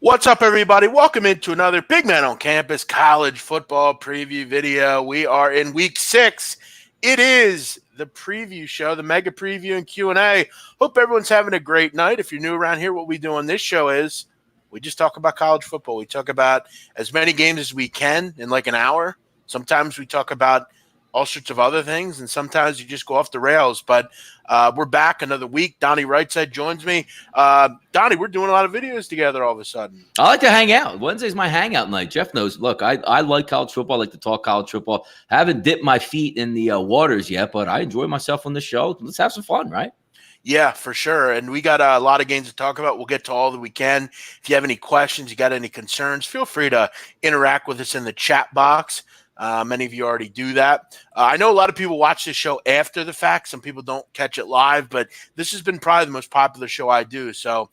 What's up, everybody? Welcome into another Big Man on Campus college football preview video. We are in week 6. It is the preview show, the mega preview and Q&A. Hope everyone's having a great night. If you're new around here, what we do on this show is we just talk about college football. We talk about as many games as we can in like an hour. Sometimes we talk about all sorts of other things, and sometimes you just go off the rails. But we're back another week. Donnie Rightside joins me. Donnie, we're doing a lot of videos together all of a sudden. I like to hang out. Wednesday's my hangout night. Jeff knows. Look, I like college football. I like to talk college football. Haven't dipped my feet in the waters yet, but I enjoy myself on the show. Let's have some fun, right? Yeah, for sure. And we got a lot of games to talk about. We'll get to all that we can. If you have any questions, you got any concerns, feel free to interact with us in the chat box. Many of you already do that. I know a lot of people watch this show after the fact. Some people don't catch it live, but this has been probably the most popular show I do. So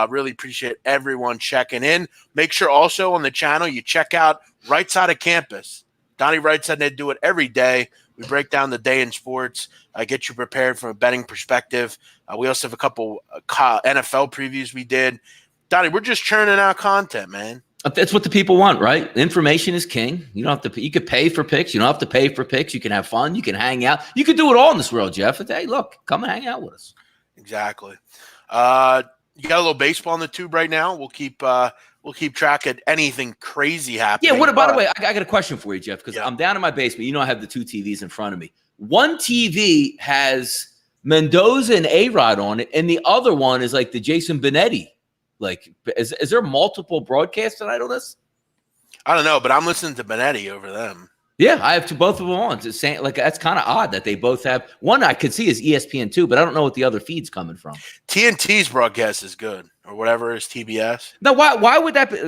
really appreciate everyone checking in. Make sure also on the channel you check out Right Side of Campus. Donnie Rightside, they do it every day. We break down the day in sports, get you prepared from a betting perspective. We also have a couple NFL previews we did. Donnie, we're just churning out content, man. That's what the people want, right? Information is king. You don't have to. You could pay for picks. You don't have to pay for picks. You can have fun. You can hang out. You can do it all in this world, Jeff. Hey, look, come and hang out with us. Exactly. You got a little baseball on the tube right now. We'll keep track of anything crazy happening. Yeah. By the way, I got a question for you, Jeff, because yeah. I'm down in my basement. You know, I have the 2 TVs in front of me. One TV has Mendoza and A-Rod on it, and the other one is like the Jason Benetti. Like, is there multiple broadcasts tonight on this? I don't know, but I'm listening to Benetti over them. Yeah, I have both of them on. It's saying, like, that's kind of odd that they both have. One I could see is ESPN2, but I don't know what the other feed's coming from. TNT's broadcast is good, or whatever is TBS. Now, why would that be?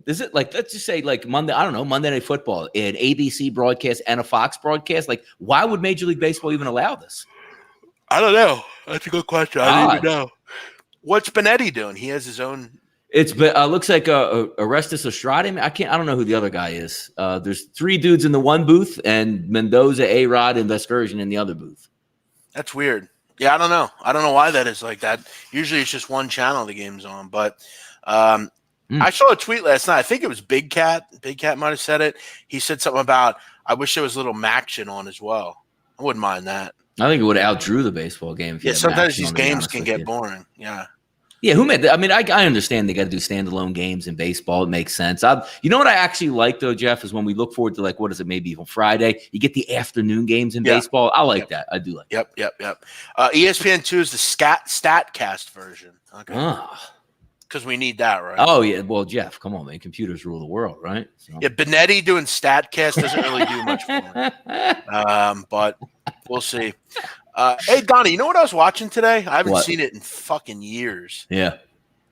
Is it like, let's just say like Monday, I don't know, Monday Night Football, an ABC broadcast and a Fox broadcast? Like, why would Major League Baseball even allow this? I don't know. That's a good question. I don't even know. What's Benetti doing? He has his own. It's looks like Orestes Estrada. I don't know who the other guy is. There's 3 dudes in the one booth and Mendoza, A-Rod, and Vescursion in the other booth. That's weird. Yeah, I don't know. I don't know why that is like that. Usually it's just one channel the game's on. But I saw a tweet last night. I think it was Big Cat. Big Cat might have said it. He said something about, I wish there was a little MACtion on as well. I wouldn't mind that. I think it would have outdrew the baseball game. Yeah, sometimes these games can get boring. Yeah. Yeah, who made that? I mean, I understand they got to do standalone games in baseball. It makes sense. You know what I actually like, though, Jeff, is when we look forward to, like, what is it, maybe even Friday, you get the afternoon games in baseball. I like that. I do like that. Yep. ESPN2 is the StatCast version. Okay. Because we need that, right? Oh, yeah. Well, Jeff, come on, man. Computers rule the world, right? So. Yeah, Benetti doing StatCast doesn't really do much for me. But we'll see. Hey, Donnie, you know what I was watching today? I haven't seen it in fucking years. Yeah.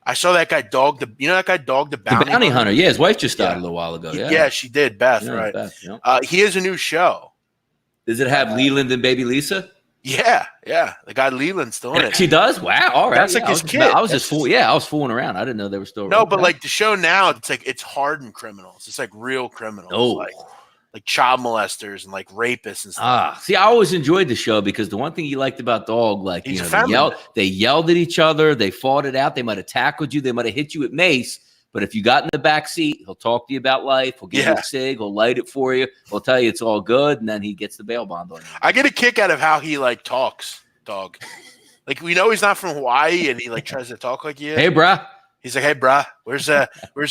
I saw that guy dog the bounty hunter. Yeah, his wife just died a little while ago. Yeah, she did. Beth, right? Beth, yeah. He has a new show. Does it have Leland and Baby Lisa? Yeah. The guy Leland's still in it. She does? Wow. All right. That's like his kid. I was just fooling. Yeah, I was fooling around. I didn't know they were still. No, but like the show now, it's like it's hardened criminals. It's like real criminals. Oh. Like child molesters and like rapists and stuff. See, I always enjoyed the show because the one thing you liked about Dog, like, He's they yelled at each other, they fought it out, they might have tackled you, they might have hit you with mace, but if you got in the back seat, he'll talk to you about life, he'll give you a cig, he'll light it for you, he'll tell you it's all good, and then he gets the bail bond on you. I get a kick out of how he like talks, Dog. Like, we know he's not from Hawaii, and he like tries to talk like he is. Hey, bruh. He's like, hey, bruh, where's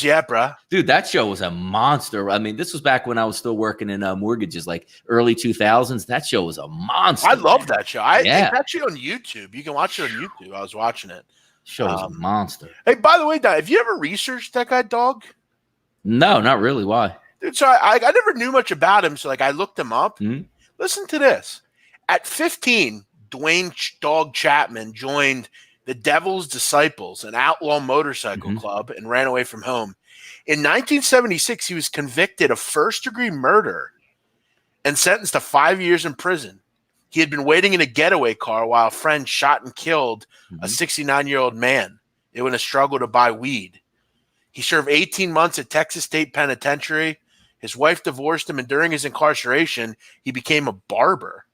he at, bruh? Dude, that show was a monster. I mean, this was back when I was still working in mortgages, like early 2000s. That show was a monster. I love that show. It's actually on YouTube. You can watch it on YouTube. I was watching it. Show was a monster. Hey, by the way, Don, have you ever researched that guy, Dog? No, not really. Why? Dude, so I never knew much about him, so like I looked him up. Mm-hmm. Listen to this. At 15, Dwayne Dog Chapman joined the Devil's Disciples, an outlaw motorcycle club, and ran away from home. In 1976, he was convicted of first-degree murder and sentenced to 5 years in prison. He had been waiting in a getaway car while a friend shot and killed a 69-year-old man in a struggle to buy weed. He served 18 months at Texas State Penitentiary. His wife divorced him, and during his incarceration, he became a barber.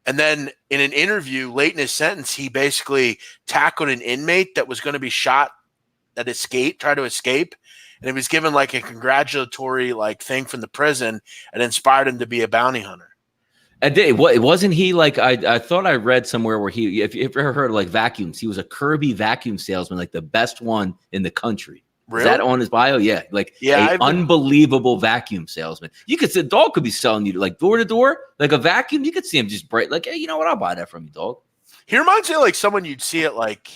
And then in an interview late in his sentence, he basically tackled an inmate that was going to be shot that tried to escape, and he was given like a congratulatory like thing from the prison, and inspired him to be a bounty hunter. And wasn't he like I thought I read somewhere where if you've ever heard of like vacuums, he was a Kirby vacuum salesman, like the best one in the country. Really? Is that on his bio? Yeah, unbelievable vacuum salesman. You could say dog could be selling you like door to door, like a vacuum. You could see him just break, like, hey, you know what? I'll buy that from you, dog. He reminds me of like someone you'd see it like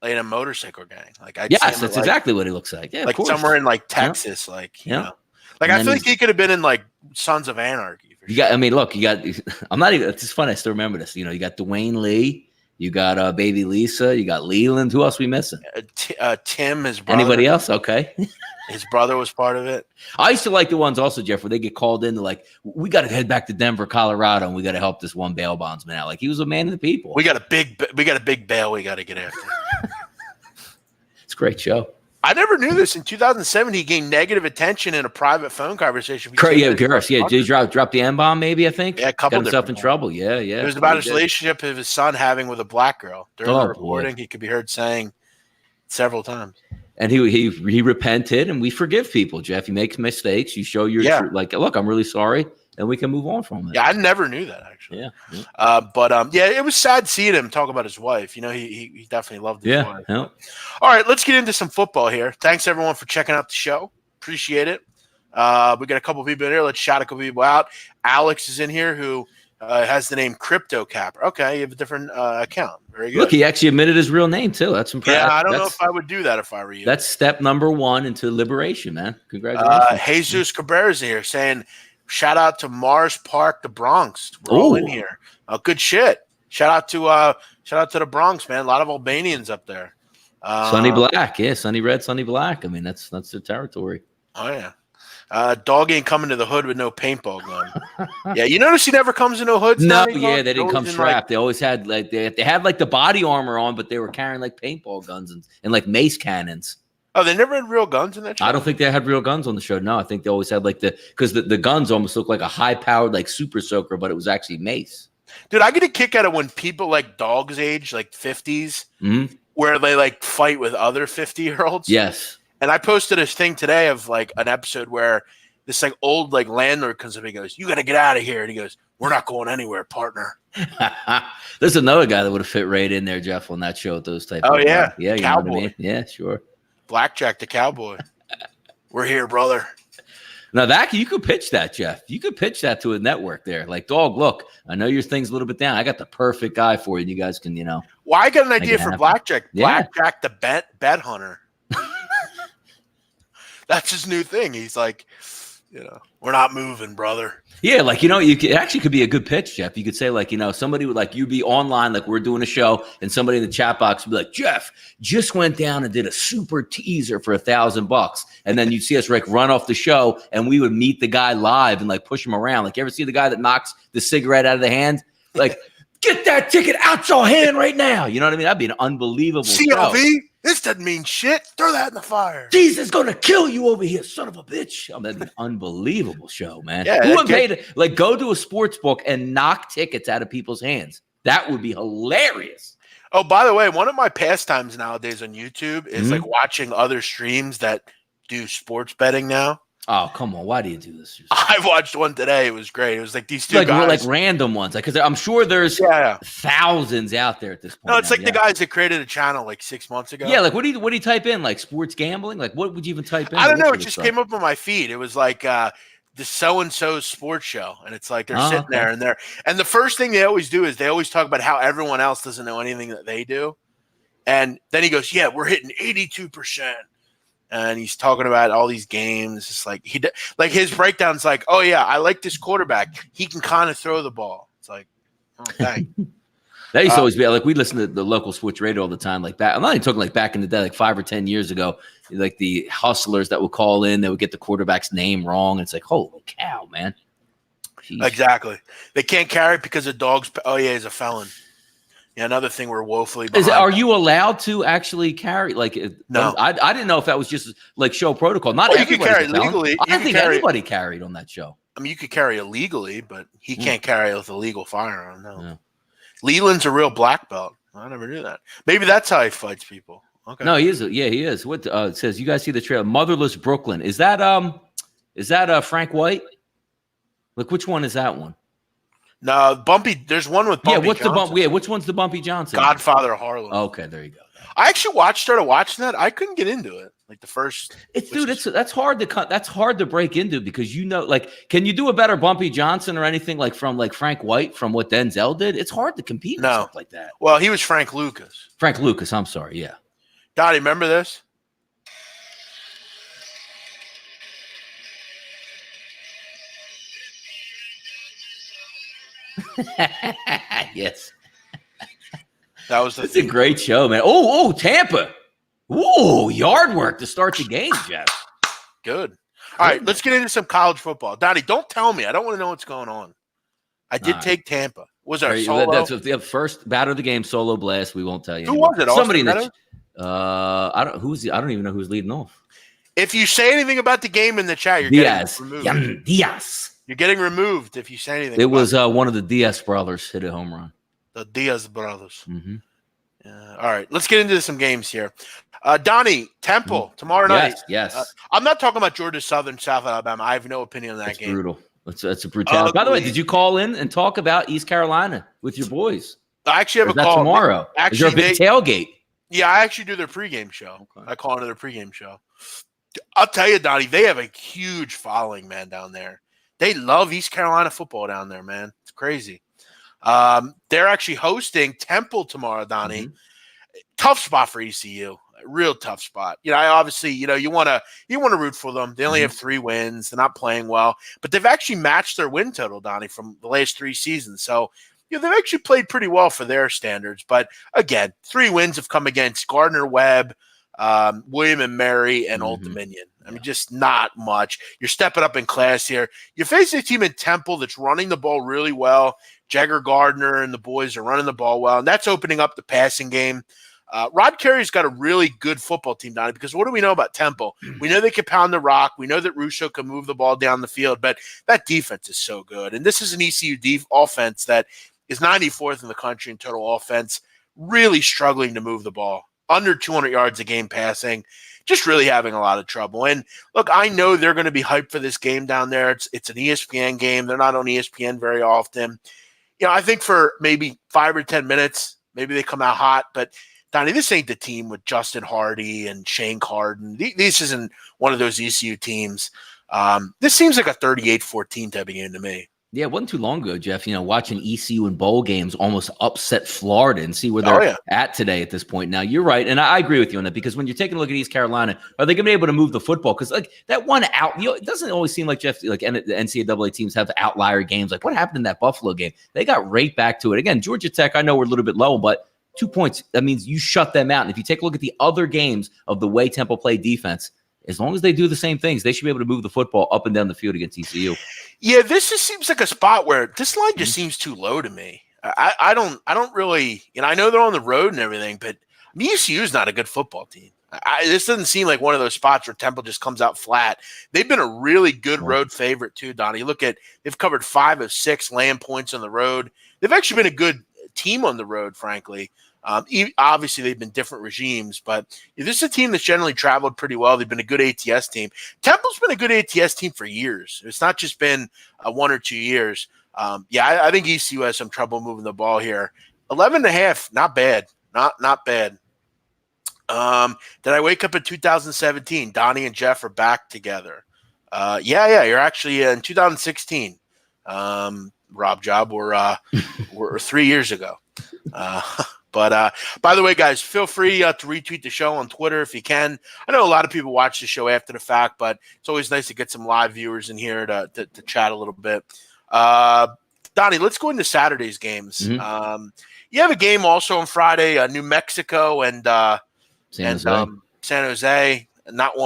in a motorcycle gang. Like yes, that's exactly what he looks like. Yeah, like somewhere in like Texas, like you know. Like I feel like he could have been in like Sons of Anarchy. I mean, look, you got. I'm not even. It's just funny. I still remember this. You know, you got Dwayne Lee. You got Baby Lisa. You got Leland. Who else we missing? Tim, his brother. Anybody else? Okay. His brother was part of it. I used to like the ones also, Jeff, where they get called in to like, we got to head back to Denver, Colorado, and we got to help this one bail bondsman out. Like he was a man of the people. We got a big bail we got to get after. It's a great show. I never knew this. In 2007, he gained negative attention in a private phone conversation. Garris, Did he drop the M-bomb, maybe, I think? Yeah, a couple got himself in trouble. Yeah. It was about his relationship of his son having with a black girl. During the recording, he could be heard saying several times. And he repented, and we forgive people, Jeff. You make mistakes. You show your like, look, I'm really sorry, and we can move on from it. Yeah, I never knew that, actually. Yeah. But it was sad seeing him talk about his wife. You know, he definitely loved his wife. Yeah. All right, let's get into some football here. Thanks, everyone, for checking out the show. Appreciate it. We got a couple people in here. Let's shout a couple people out. Alex is in here who has the name Crypto Capper. Okay, you have a different account. Very good. Look, he actually admitted his real name, too. That's impressive. Yeah, I don't know if I would do that if I were you. That's step number 1 into liberation, man. Congratulations. Jesus Cabrera's in here saying, shout out to Mars Park, the Bronx. We're all in here. Good shit. Shout out to the Bronx, man. A lot of Albanians up there. Sonny Black, Sonny Red, Sonny Black. I mean, that's their territory. Oh yeah. Dog ain't coming to the hood with no paintball gun. Yeah, you notice he never comes in no hoods. No, they didn't come strapped. They always had like they had like the body armor on, but they were carrying like paintball guns and like mace cannons. Oh, they never had real guns in that show? I don't think they had real guns on the show. No, I think they always had like because the guns almost looked like a high-powered like super soaker, but it was actually mace. Dude, I get a kick out of when people like dogs age, like 50s, where they like fight with other 50-year-olds. Yes. And I posted a thing today of like an episode where this like old like landlord comes up and goes, "You got to get out of here." And he goes, "We're not going anywhere, partner." There's another guy that would have fit right in there, Jeff, on that show with those type. Oh yeah, yeah, you Cowboy. Know what I mean? Yeah, sure. Blackjack the Cowboy. We're here, brother. Now that you could pitch that, Jeff. You could pitch that to a network there. Like, dog, look, I know your thing's a little bit down. I got the perfect guy for you. And you guys can, Well, I got an idea for Blackjack. Yeah. Blackjack the bet hunter. That's his new thing. He's like, we're not moving, brother. Yeah, like, it actually could be a good pitch, Jeff. You could say, like, somebody would, like, you be online, like we're doing a show, and somebody in the chat box would be like, Jeff just went down and did a super teaser for $1,000. And then you'd see us, like, run off the show, and we would meet the guy live and, like, push him around. Like, you ever see the guy that knocks the cigarette out of the hand? Like, get that ticket out your hand right now. You know what I mean? That'd be an unbelievable CLV? show. This doesn't mean shit. Throw that in the fire. Jesus is gonna kill you over here, son of a bitch. That'd be an unbelievable show, man. Yeah, who would pay to like go to a sports book and knock tickets out of people's hands? That would be hilarious. Oh, by the way, one of my pastimes nowadays on YouTube is like watching other streams that do sports betting now. Oh, come on. Why do you do this? I watched one today. It was great. It was like these two guys. Like random ones. Like, because I'm sure there's thousands out there at this point. No, it's like the guys that created a channel like 6 months ago. Yeah, like what do you type in? Like sports gambling? Like what would you even type in? I don't know. It just came up on my feed. It was like the so-and-so sports show. And it's like they're sitting there and the first thing they always do is they always talk about how everyone else doesn't know anything that they do. And then he goes, yeah, we're hitting 82%. And he's talking about all these games. It's like his breakdown's like, oh yeah, I like this quarterback. He can kind of throw the ball. It's like, okay. That used to always be like we listen to the local sports radio all the time. Like back, I'm not even talking like back in the day, like 5 or 10 years ago. Like the hustlers that would call in, they would get the quarterback's name wrong. It's like, holy cow, man. Jeez. Exactly. They can't carry it because of dogs. Oh yeah, he's a felon. Yeah, another thing we're woefully behind. Are you allowed to actually carry? Like, no, I didn't know if that was just like show protocol. Not you could carry legally. I don't think anybody carried on that show. I mean, you could carry illegally, but he can't carry with a legal firearm. No. Yeah. Leland's a real black belt. I never knew that. Maybe that's how he fights people. Okay. No, he is. Yeah, he is. What it says? You guys see the trailer? Motherless Brooklyn. Is that Frank White? Like, which one is that one? No, Bumpy. There's one with Bumpy. Yeah, what's Johnson. the bump? Yeah, which one's the Bumpy Johnson? Godfather Harlem. Okay, there you go. I actually started watching that. I couldn't get into it. Like the first. That's hard to cut. That's hard to break into because like, can you do a better Bumpy Johnson or anything like from like Frank White from what Denzel did? It's hard to compete with stuff like that. Well, he was Frank Lucas. Frank Lucas. I'm sorry. Yeah. Donnie, remember this? Yes. It's a great show, man. Oh, Tampa. Ooh, yard work to start the game, Jeff. Good. All right, let's get into some college football. Donnie, don't tell me. I don't want to know what's going on. I did take Tampa. Was there a solo? That's the first batter of the game, solo blast. We won't tell you. Who was it? Somebody in the I don't even know who's leading off. If you say anything about the game in the chat, you're getting removed. Diaz. You're getting removed if you say anything. It was one of the Diaz brothers hit a home run. The Diaz brothers. Mm-hmm. All right, let's get into some games here. Donnie, Temple, tomorrow night. Yes. I'm not talking about Georgia Southern, South Alabama. I have no opinion on that game. Brutal. That's a brutality. By the way, did you call in and talk about East Carolina with your boys? I actually have a call tomorrow. Is there a big tailgate? Yeah, I actually do their pregame show. Okay. I call into their pregame show. I'll tell you, Donnie, they have a huge following, man, down there. They love East Carolina football down there, man. It's crazy. They're actually hosting Temple tomorrow, Donnie. Mm-hmm. Tough spot for ECU. Real tough spot. You know, obviously, you want to root for them. They only have 3 wins. They're not playing well, but they've actually matched their win total, Donnie, from the last 3 seasons. So, they've actually played pretty well for their standards. But again, 3 wins have come against Gardner-Webb, William and Mary, and Old Dominion. I mean, just not much. You're stepping up in class here. You're facing a team in Temple that's running the ball really well. Jagger Gardner and the boys are running the ball well, and that's opening up the passing game. Rod Carey's got a really good football team, Donnie, because what do we know about Temple? We know they can pound the rock. We know that Russo can move the ball down the field, but that defense is so good. And this is an ECU offense that is 94th in the country in total offense, really struggling to move the ball. Under 200 yards a game passing, just really having a lot of trouble. And look, I know they're going to be hyped for this game down there. It's an ESPN game. They're not on ESPN very often. I think for maybe 5 or 10 minutes, maybe they come out hot, but Donnie, this ain't the team with Justin Hardy and Shane Carden. This isn't one of those ECU teams. This seems like a 38-14 type of game to me. Yeah, it wasn't too long ago, Jeff, watching ECU in bowl games almost upset Florida and see where they're at today at this point. Now, you're right, and I agree with you on that because when you're taking a look at East Carolina, are they going to be able to move the football? Because like that one out, it doesn't always seem like, Jeff, like the NCAA teams have outlier games. Like what happened in that Buffalo game? They got right back to it. Again, Georgia Tech, I know we're a little bit low, but 2 points, that means you shut them out. And if you take a look at the other games of the way Temple played defense, as long as they do the same things, they should be able to move the football up and down the field against ECU. Yeah, this just seems like a spot where this line just seems too low to me. I don't really, I know they're on the road and everything, but ECU is not a good football team. This doesn't seem like one of those spots where Temple just comes out flat. They've been a really good road favorite too, Donnie. Look at, they've covered 5 of 6 laying points on the road. They've actually been a good team on the road, frankly. Obviously, they've been different regimes, but this is a team that's generally traveled pretty well. They've been a good ATS team. Temple's been a good ATS team for years. It's not just been 1 or 2 years. I think ECU has some trouble moving the ball here. 11.5, not bad. Not bad. Did I wake up in 2017? Donnie and Jeff are back together. You're actually in 2016. Rob Job, we're 3 years ago. But by the way, guys, feel free to retweet the show on Twitter if you can. I know a lot of people watch the show after the fact, but it's always nice to get some live viewers in here to chat a little bit. Donnie, let's go into Saturday's games. Mm-hmm. You have a game also on Friday, New Mexico and San Jose. Not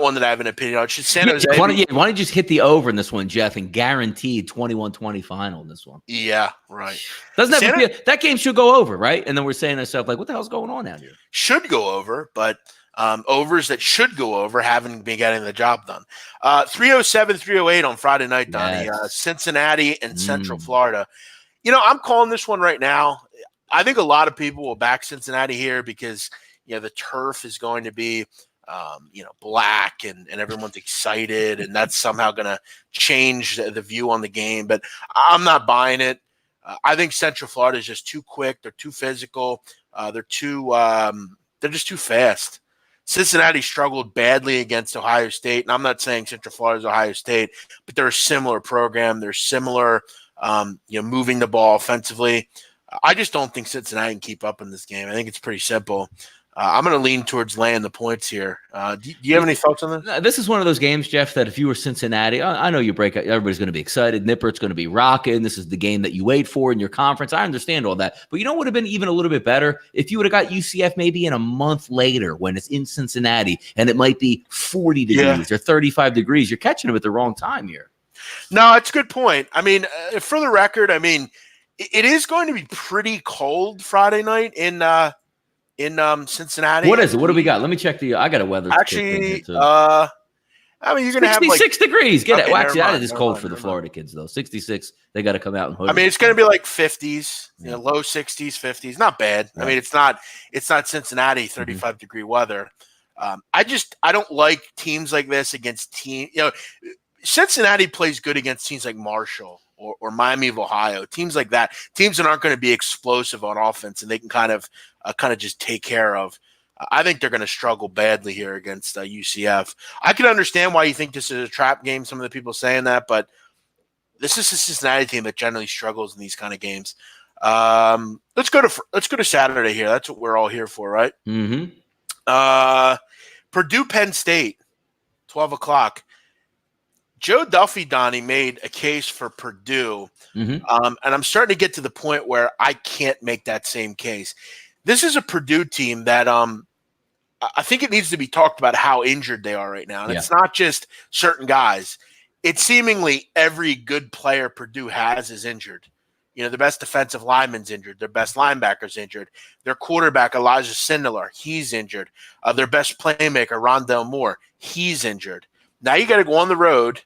one that I have an opinion on. Should San Jose? Why don't you just hit the over in this one, Jeff, and guaranteed 21-20 final in this one? Yeah, right. Doesn't that game should go over, right? And then we're saying to ourselves, like, what the hell's going on out here? Should go over, but overs that should go over haven't been getting the job done. 307, 308 on Friday night, Donnie. Yes. Cincinnati and Central Florida. I'm calling this one right now. I think a lot of people will back Cincinnati here because the turf is going to be, black and everyone's excited, and that's somehow going to change the view on the game. But I'm not buying it. I think Central Florida is just too quick. They're too physical. They're just too fast. Cincinnati struggled badly against Ohio State, and I'm not saying Central Florida is Ohio State, but they're a similar program. They're similar, moving the ball offensively. I just don't think Cincinnati can keep up in this game. I think it's pretty simple. I'm going to lean towards laying the points here. Do you have any thoughts on this? This is one of those games, Jeff, that if you were Cincinnati, I know you break out, everybody's going to be excited. Nippert's going to be rocking. This is the game that you wait for in your conference. I understand all that. But you know what would have been even a little bit better? If you would have got UCF maybe in a month later when it's in Cincinnati and it might be 40 degrees or 35 degrees. You're catching them at the wrong time here. No, it's a good point. I mean, for the record, it is going to be pretty cold Friday night in Cincinnati. What is it? What do we got? Let me check I got a weather. Actually, you're going to have 66 degrees. Get it. Well, actually, that is cold for the Florida Florida kids, though. 66. They got to come out and hood. it's going to be like 50s, low 60s, 50s. Not bad. Yeah. It's not Cincinnati 35 degree weather. I don't like teams like this against teams. Cincinnati plays good against teams like Marshall or Miami of Ohio, teams like that, teams that aren't going to be explosive on offense and they can kind of just take care of. I think they're going to struggle badly here against UCF. I can understand why you think this is a trap game, some of the people saying that, but this is a Cincinnati team that generally struggles in these kind of games. Let's go to Saturday here. That's what we're all here for, right? Mm-hmm. Purdue, Penn State, 12 o'clock. Joe Duffy, Donnie, made a case for Purdue, and I'm starting to get to the point where I can't make that same case. This is a Purdue team that I think it needs to be talked about how injured they are right now. And it's not just certain guys. It's seemingly every good player Purdue has is injured. The best defensive lineman's injured. Their best linebacker's injured. Their quarterback, Elijah Sindelar, he's injured. Their best playmaker, Rondell Moore, he's injured. Now you got to go on the road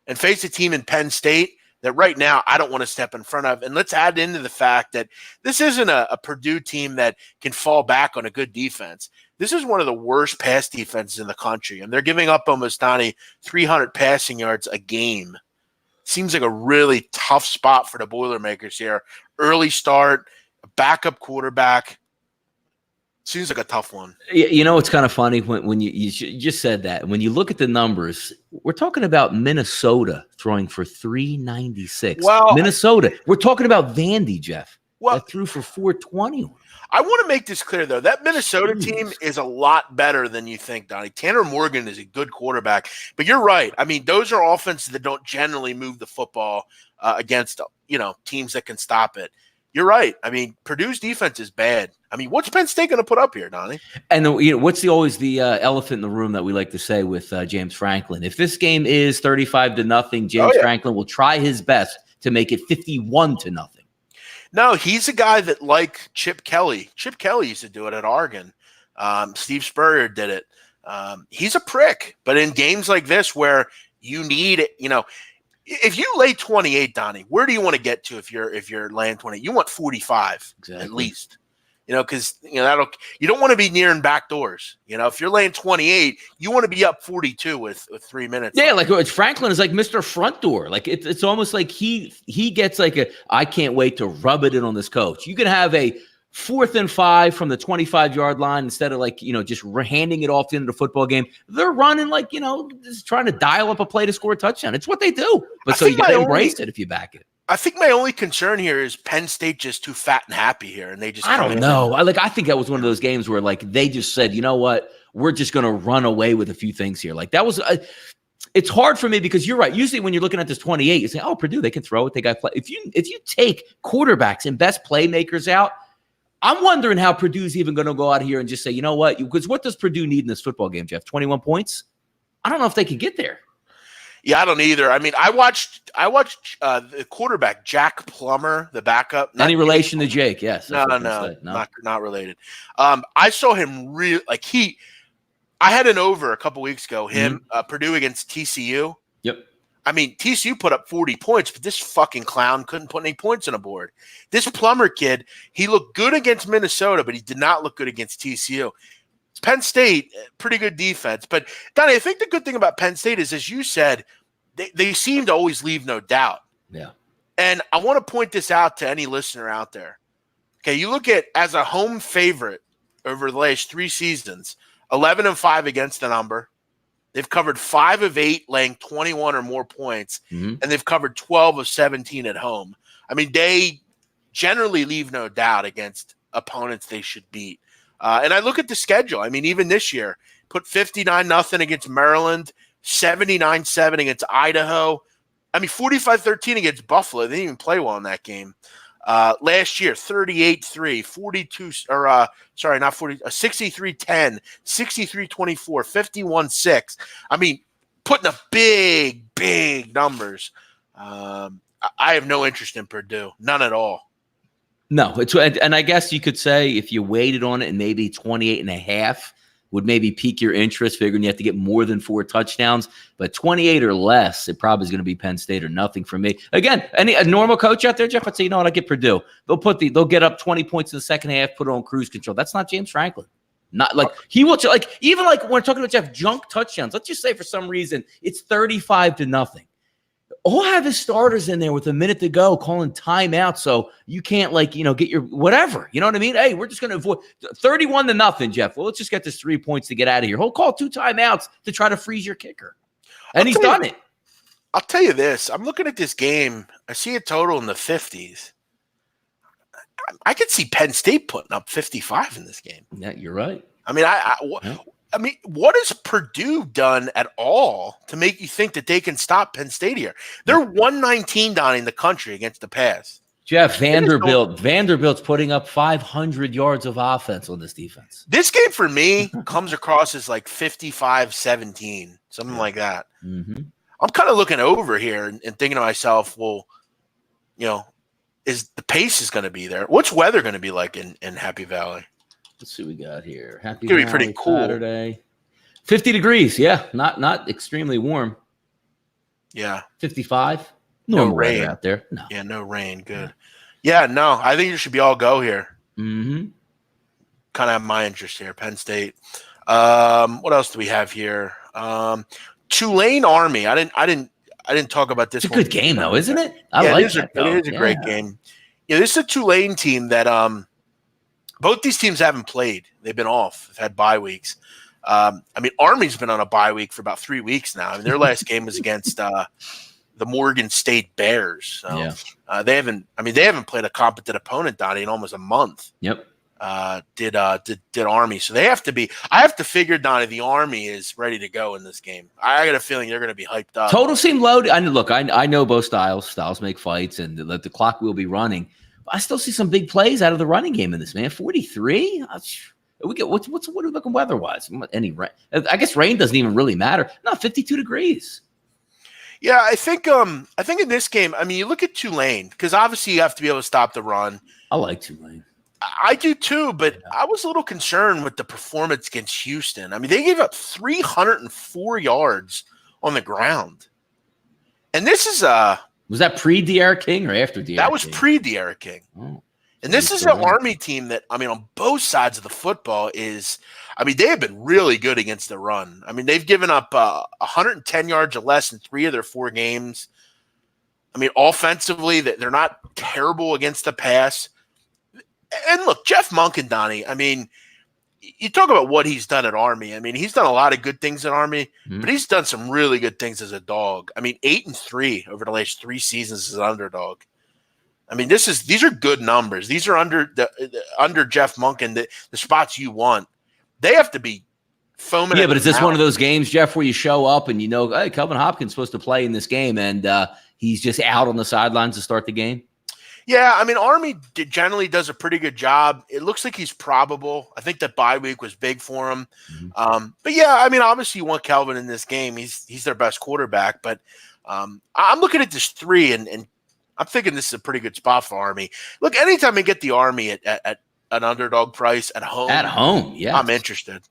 and face a team in Penn State that right now I don't want to step in front of. And let's add into the fact that this isn't a Purdue team that can fall back on a good defense. This is one of the worst pass defenses in the country, and they're giving up almost, Donnie, 300 passing yards a game. Seems like a really tough spot for the Boilermakers here. Early start, a backup quarterback. Seems like a tough one. It's kind of funny when you just said that. When you look at the numbers, we're talking about Minnesota throwing for 396. Well, Minnesota. We're talking about Vandy, Jeff. Well, that threw for 420. I want to make this clear, though. That Minnesota team is a lot better than you think, Donnie. Tanner Morgan is a good quarterback. But you're right. Those are offenses that don't generally move the football against, teams that can stop it. You're right. Purdue's defense is bad. What's Penn State going to put up here, Donnie? And what's always the elephant in the room that we like to say with James Franklin? If this game is 35-0, James Franklin will try his best to make it 51-0. No, he's a guy that like Chip Kelly. Chip Kelly used to do it at Oregon. Steve Spurrier did it. He's a prick, but in games like this where you need it, if you lay 28, Donnie, where do you want to get to if you're laying 20? You want 45 at least. Because you don't want to be near in back doors. If you're laying 28, you want to be up 42 with 3 minutes. Yeah, like Franklin is like Mr. Front Door. Like it's almost like he gets like I can't wait to rub it in on this coach. You can have a 4th and 5 from the 25-yard line instead of just handing it off to the end of the football game. They're running just trying to dial up a play to score a touchdown. It's what they do. But so you got to embrace it if you back it. I think my only concern here is Penn State just too fat and happy here, and they just I don't know. I think that was one of those games where they just said, you know what, we're just going to run away with a few things here. That was it's hard for me because you're right. Usually when you're looking at this 28, you say, oh, Purdue, they can throw it. They got play. If you take quarterbacks and best playmakers out, I'm wondering how Purdue's even going to go out here and just say, you know what, because what does Purdue need in this football game, Jeff? 21 points? I don't know if they can get there. Yeah, I don't either. I watched the quarterback, Jack Plummer, the backup. Any relation to Jake? Yes. No, not related. I saw him I had an over a couple weeks ago. Purdue against TCU. Yep. TCU put up 40 points, but this fucking clown couldn't put any points on the board. This Plummer kid, he looked good against Minnesota, but he did not look good against TCU. Penn State, pretty good defense. But, Donnie, I think the good thing about Penn State is, as you said, they seem to always leave no doubt. Yeah. And I want to point this out to any listener out there. Okay, you look at, as a home favorite over the last 3 seasons, 11-5 against the number. They've covered 5 of 8, laying 21 or more points, and they've covered 12 of 17 at home. I mean, they generally leave no doubt against opponents they should beat. And I look at the schedule. I mean, even this year, put 59-0 against Maryland, 79-7 against Idaho. I mean, 45-13 against Buffalo. They didn't even play well in that game. Last year, 38-3, 63-10, 63-24, 51-6. I mean, putting up big numbers. I have no interest in Purdue, none at all. No, and I guess you could say if you waited on it and maybe 28.5 would maybe pique your interest, figuring you have to get more than 4 touchdowns. But 28 or less, it probably is going to be Penn State or nothing for me. Again, a normal coach out there, Jeff, I'd say, you know what, I get Purdue. They'll get up 20 points in the second half, put it on cruise control. That's not James Franklin. Not like he will, like, even like when we're talking about Jeff, junk touchdowns. Let's just say for some reason it's 35-0. I'll have his starters in there with a minute to go calling timeout, so you can't, like, get your whatever. You know what I mean? Hey, we're just going to avoid 31-0, Jeff. Well, let's just get this 3 points to get out of here. He'll call 2 timeouts to try to freeze your kicker, and he's done it. I'll tell you this. I'm looking at this game. I see a total in the 50s. I could see Penn State putting up 55 in this game. Yeah, you're right. I mean, I mean, what has Purdue done at all to make you think that they can stop Penn State here? They're 119 down in the country against the pass. Jeff, Vanderbilt's putting up 500 yards of offense on this defense. This game for me comes across as like 55-17, something like that. Mm-hmm. I'm kind of looking over here and thinking to myself, well, is the pace is going to be there? What's weather going to be like in Happy Valley? Let's see what we got here. Happy Valley, pretty cool. Saturday. 50 degrees. Yeah, not extremely warm. Yeah. 55. No rain weather out there. No. Yeah, no rain. Good. Yeah, no, I think you should be all go here. Mm-hmm. Kind of have my interest here. Penn State. What else do we have here? Tulane Army. I didn't talk about this. It's a good game though, isn't it? It is a great game. Yeah, this is a Tulane team that both these teams haven't played. They've been off. They've had bye weeks. I mean, Army's been on a bye week for about 3 weeks now. I mean, their last game was against the Morgan State Bears. So they haven't played a competent opponent, Donnie, in almost a month. Yep. Did Army. So they have to be. I have to figure, Donnie, the Army is ready to go in this game. I got a feeling they're going to be hyped up. Total seem low. I know both styles. Styles make fights, and the clock will be running. I still see some big plays out of the running game in this, man. 43. We get what are we looking weather-wise? Any rain? I guess rain doesn't even really matter. No, 52 degrees. Yeah, I think in this game, I mean, you look at Tulane, because obviously you have to be able to stop the run. I like Tulane. I do too, but I was a little concerned with the performance against Houston. I mean, they gave up 304 yards on the ground. And this is was that pre-De'Ara King or after De'Ara King? That was pre-De'Ara King. Oh. And this is an Army team that, I mean, on both sides of the football they have been really good against the run. I mean, they've given up 110 yards or less in 3 of their 4 games. I mean, offensively, they're not terrible against the pass. And look, Jeff Monk and Donnie, I mean, you talk about what he's done at Army. I mean, he's done a lot of good things at Army, but he's done some really good things as a dog. I mean, 8-3 over the last 3 seasons as an underdog. I mean, these are good numbers. These are under Jeff Monk and the spots you want. They have to be foaming. Yeah, but is this one of those games, Jeff, where you show up and hey, Kelvin Hopkins is supposed to play in this game, and he's just out on the sidelines to start the game? Yeah, I mean, Army generally does a pretty good job. It looks like he's probable. I think that bye week was big for him. Mm-hmm. But yeah, I mean, obviously you want Kelvin in this game. He's their best quarterback. But I'm looking at this 3, and I'm thinking this is a pretty good spot for Army. Look, anytime I get the Army at an underdog price at home, yeah, I'm interested.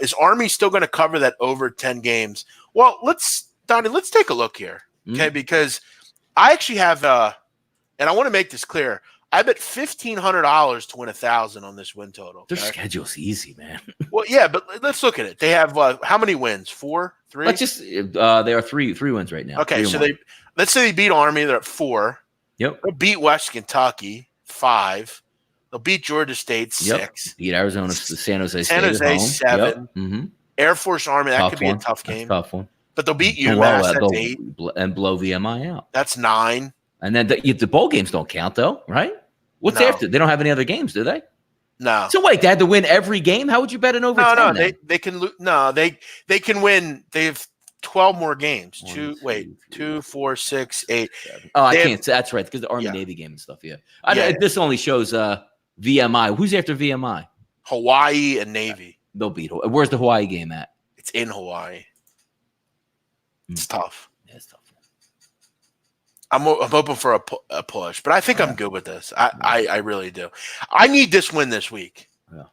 Is Army still going to cover that over 10 games? Well, Donnie, let's take a look here, okay? Because I actually have and I want to make this clear. I bet $1,500 to win 1,000 on this win total. Their okay? schedule's easy, man. Well, yeah, but let's look at it. They have how many wins? 4, 3. Let's just they are three wins right now. Okay, so let's say they beat Army. They're at 4. Yep. They'll beat West Kentucky 5. They'll beat Georgia State 6. Yep. Beat Arizona, San Jose San State Jose at home. 7. Yep. Mm-hmm. Air Force Army. That Tough could be one. a tough game. Tough one. But they'll beat UMass. That's 8. And blow VMI out. That's 9. And then the bowl games don't count, though, right? What's No. after? They don't have any other games, do they? No. So wait, they had to win every game. How would you bet an over? No, 10 they can lose. No, they can win. They have 12 more games. 1, 2, 4, 6, 8. Oh, I They can't. That's right, because the Army Navy game and stuff. Yeah. This only shows VMI. Who's after VMI? Hawaii and Navy. They'll beat. Where's the Hawaii game at? It's in Hawaii. It's tough. Yeah, it's tough. I'm hoping for a push, but I think I'm good with this. I really do. I need this win this week. Yeah.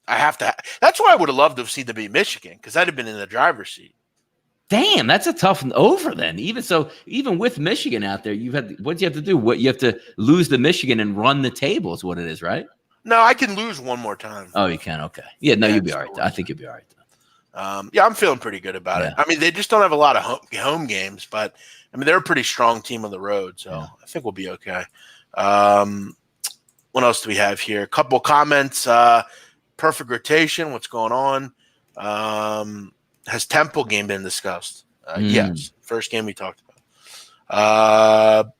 I have to. That's why I would have loved to have seen them beat Michigan, because I'd have been in the driver's seat. Damn, that's a tough over then. Even with Michigan out there, what do you have to do? What you have to lose to Michigan and run the table is what it is, right? No, I can lose one more time. Oh, you can. Okay. Yeah, no, you'll be all right. I think you'll be all right. Yeah, I'm feeling pretty good about it. I mean, they just don't have a lot of home games, but I mean, they're a pretty strong team on the road, so I think we'll be okay. What else do we have here? A couple comments. Perfect rotation. What's going on? Has Temple game been discussed? Yes. First game we talked about.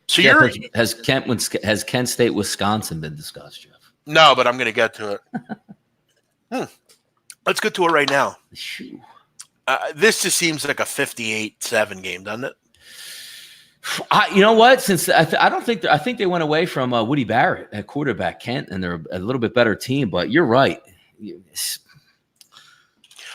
Has Kent State, Wisconsin been discussed, Jeff? No, but I'm going to get to it. Let's get to it right now. This just seems like a 58-7 game, doesn't it? You know what? Since I think they went away from Woody Barrett at quarterback, Kent, and they're a little bit better team. But you're right.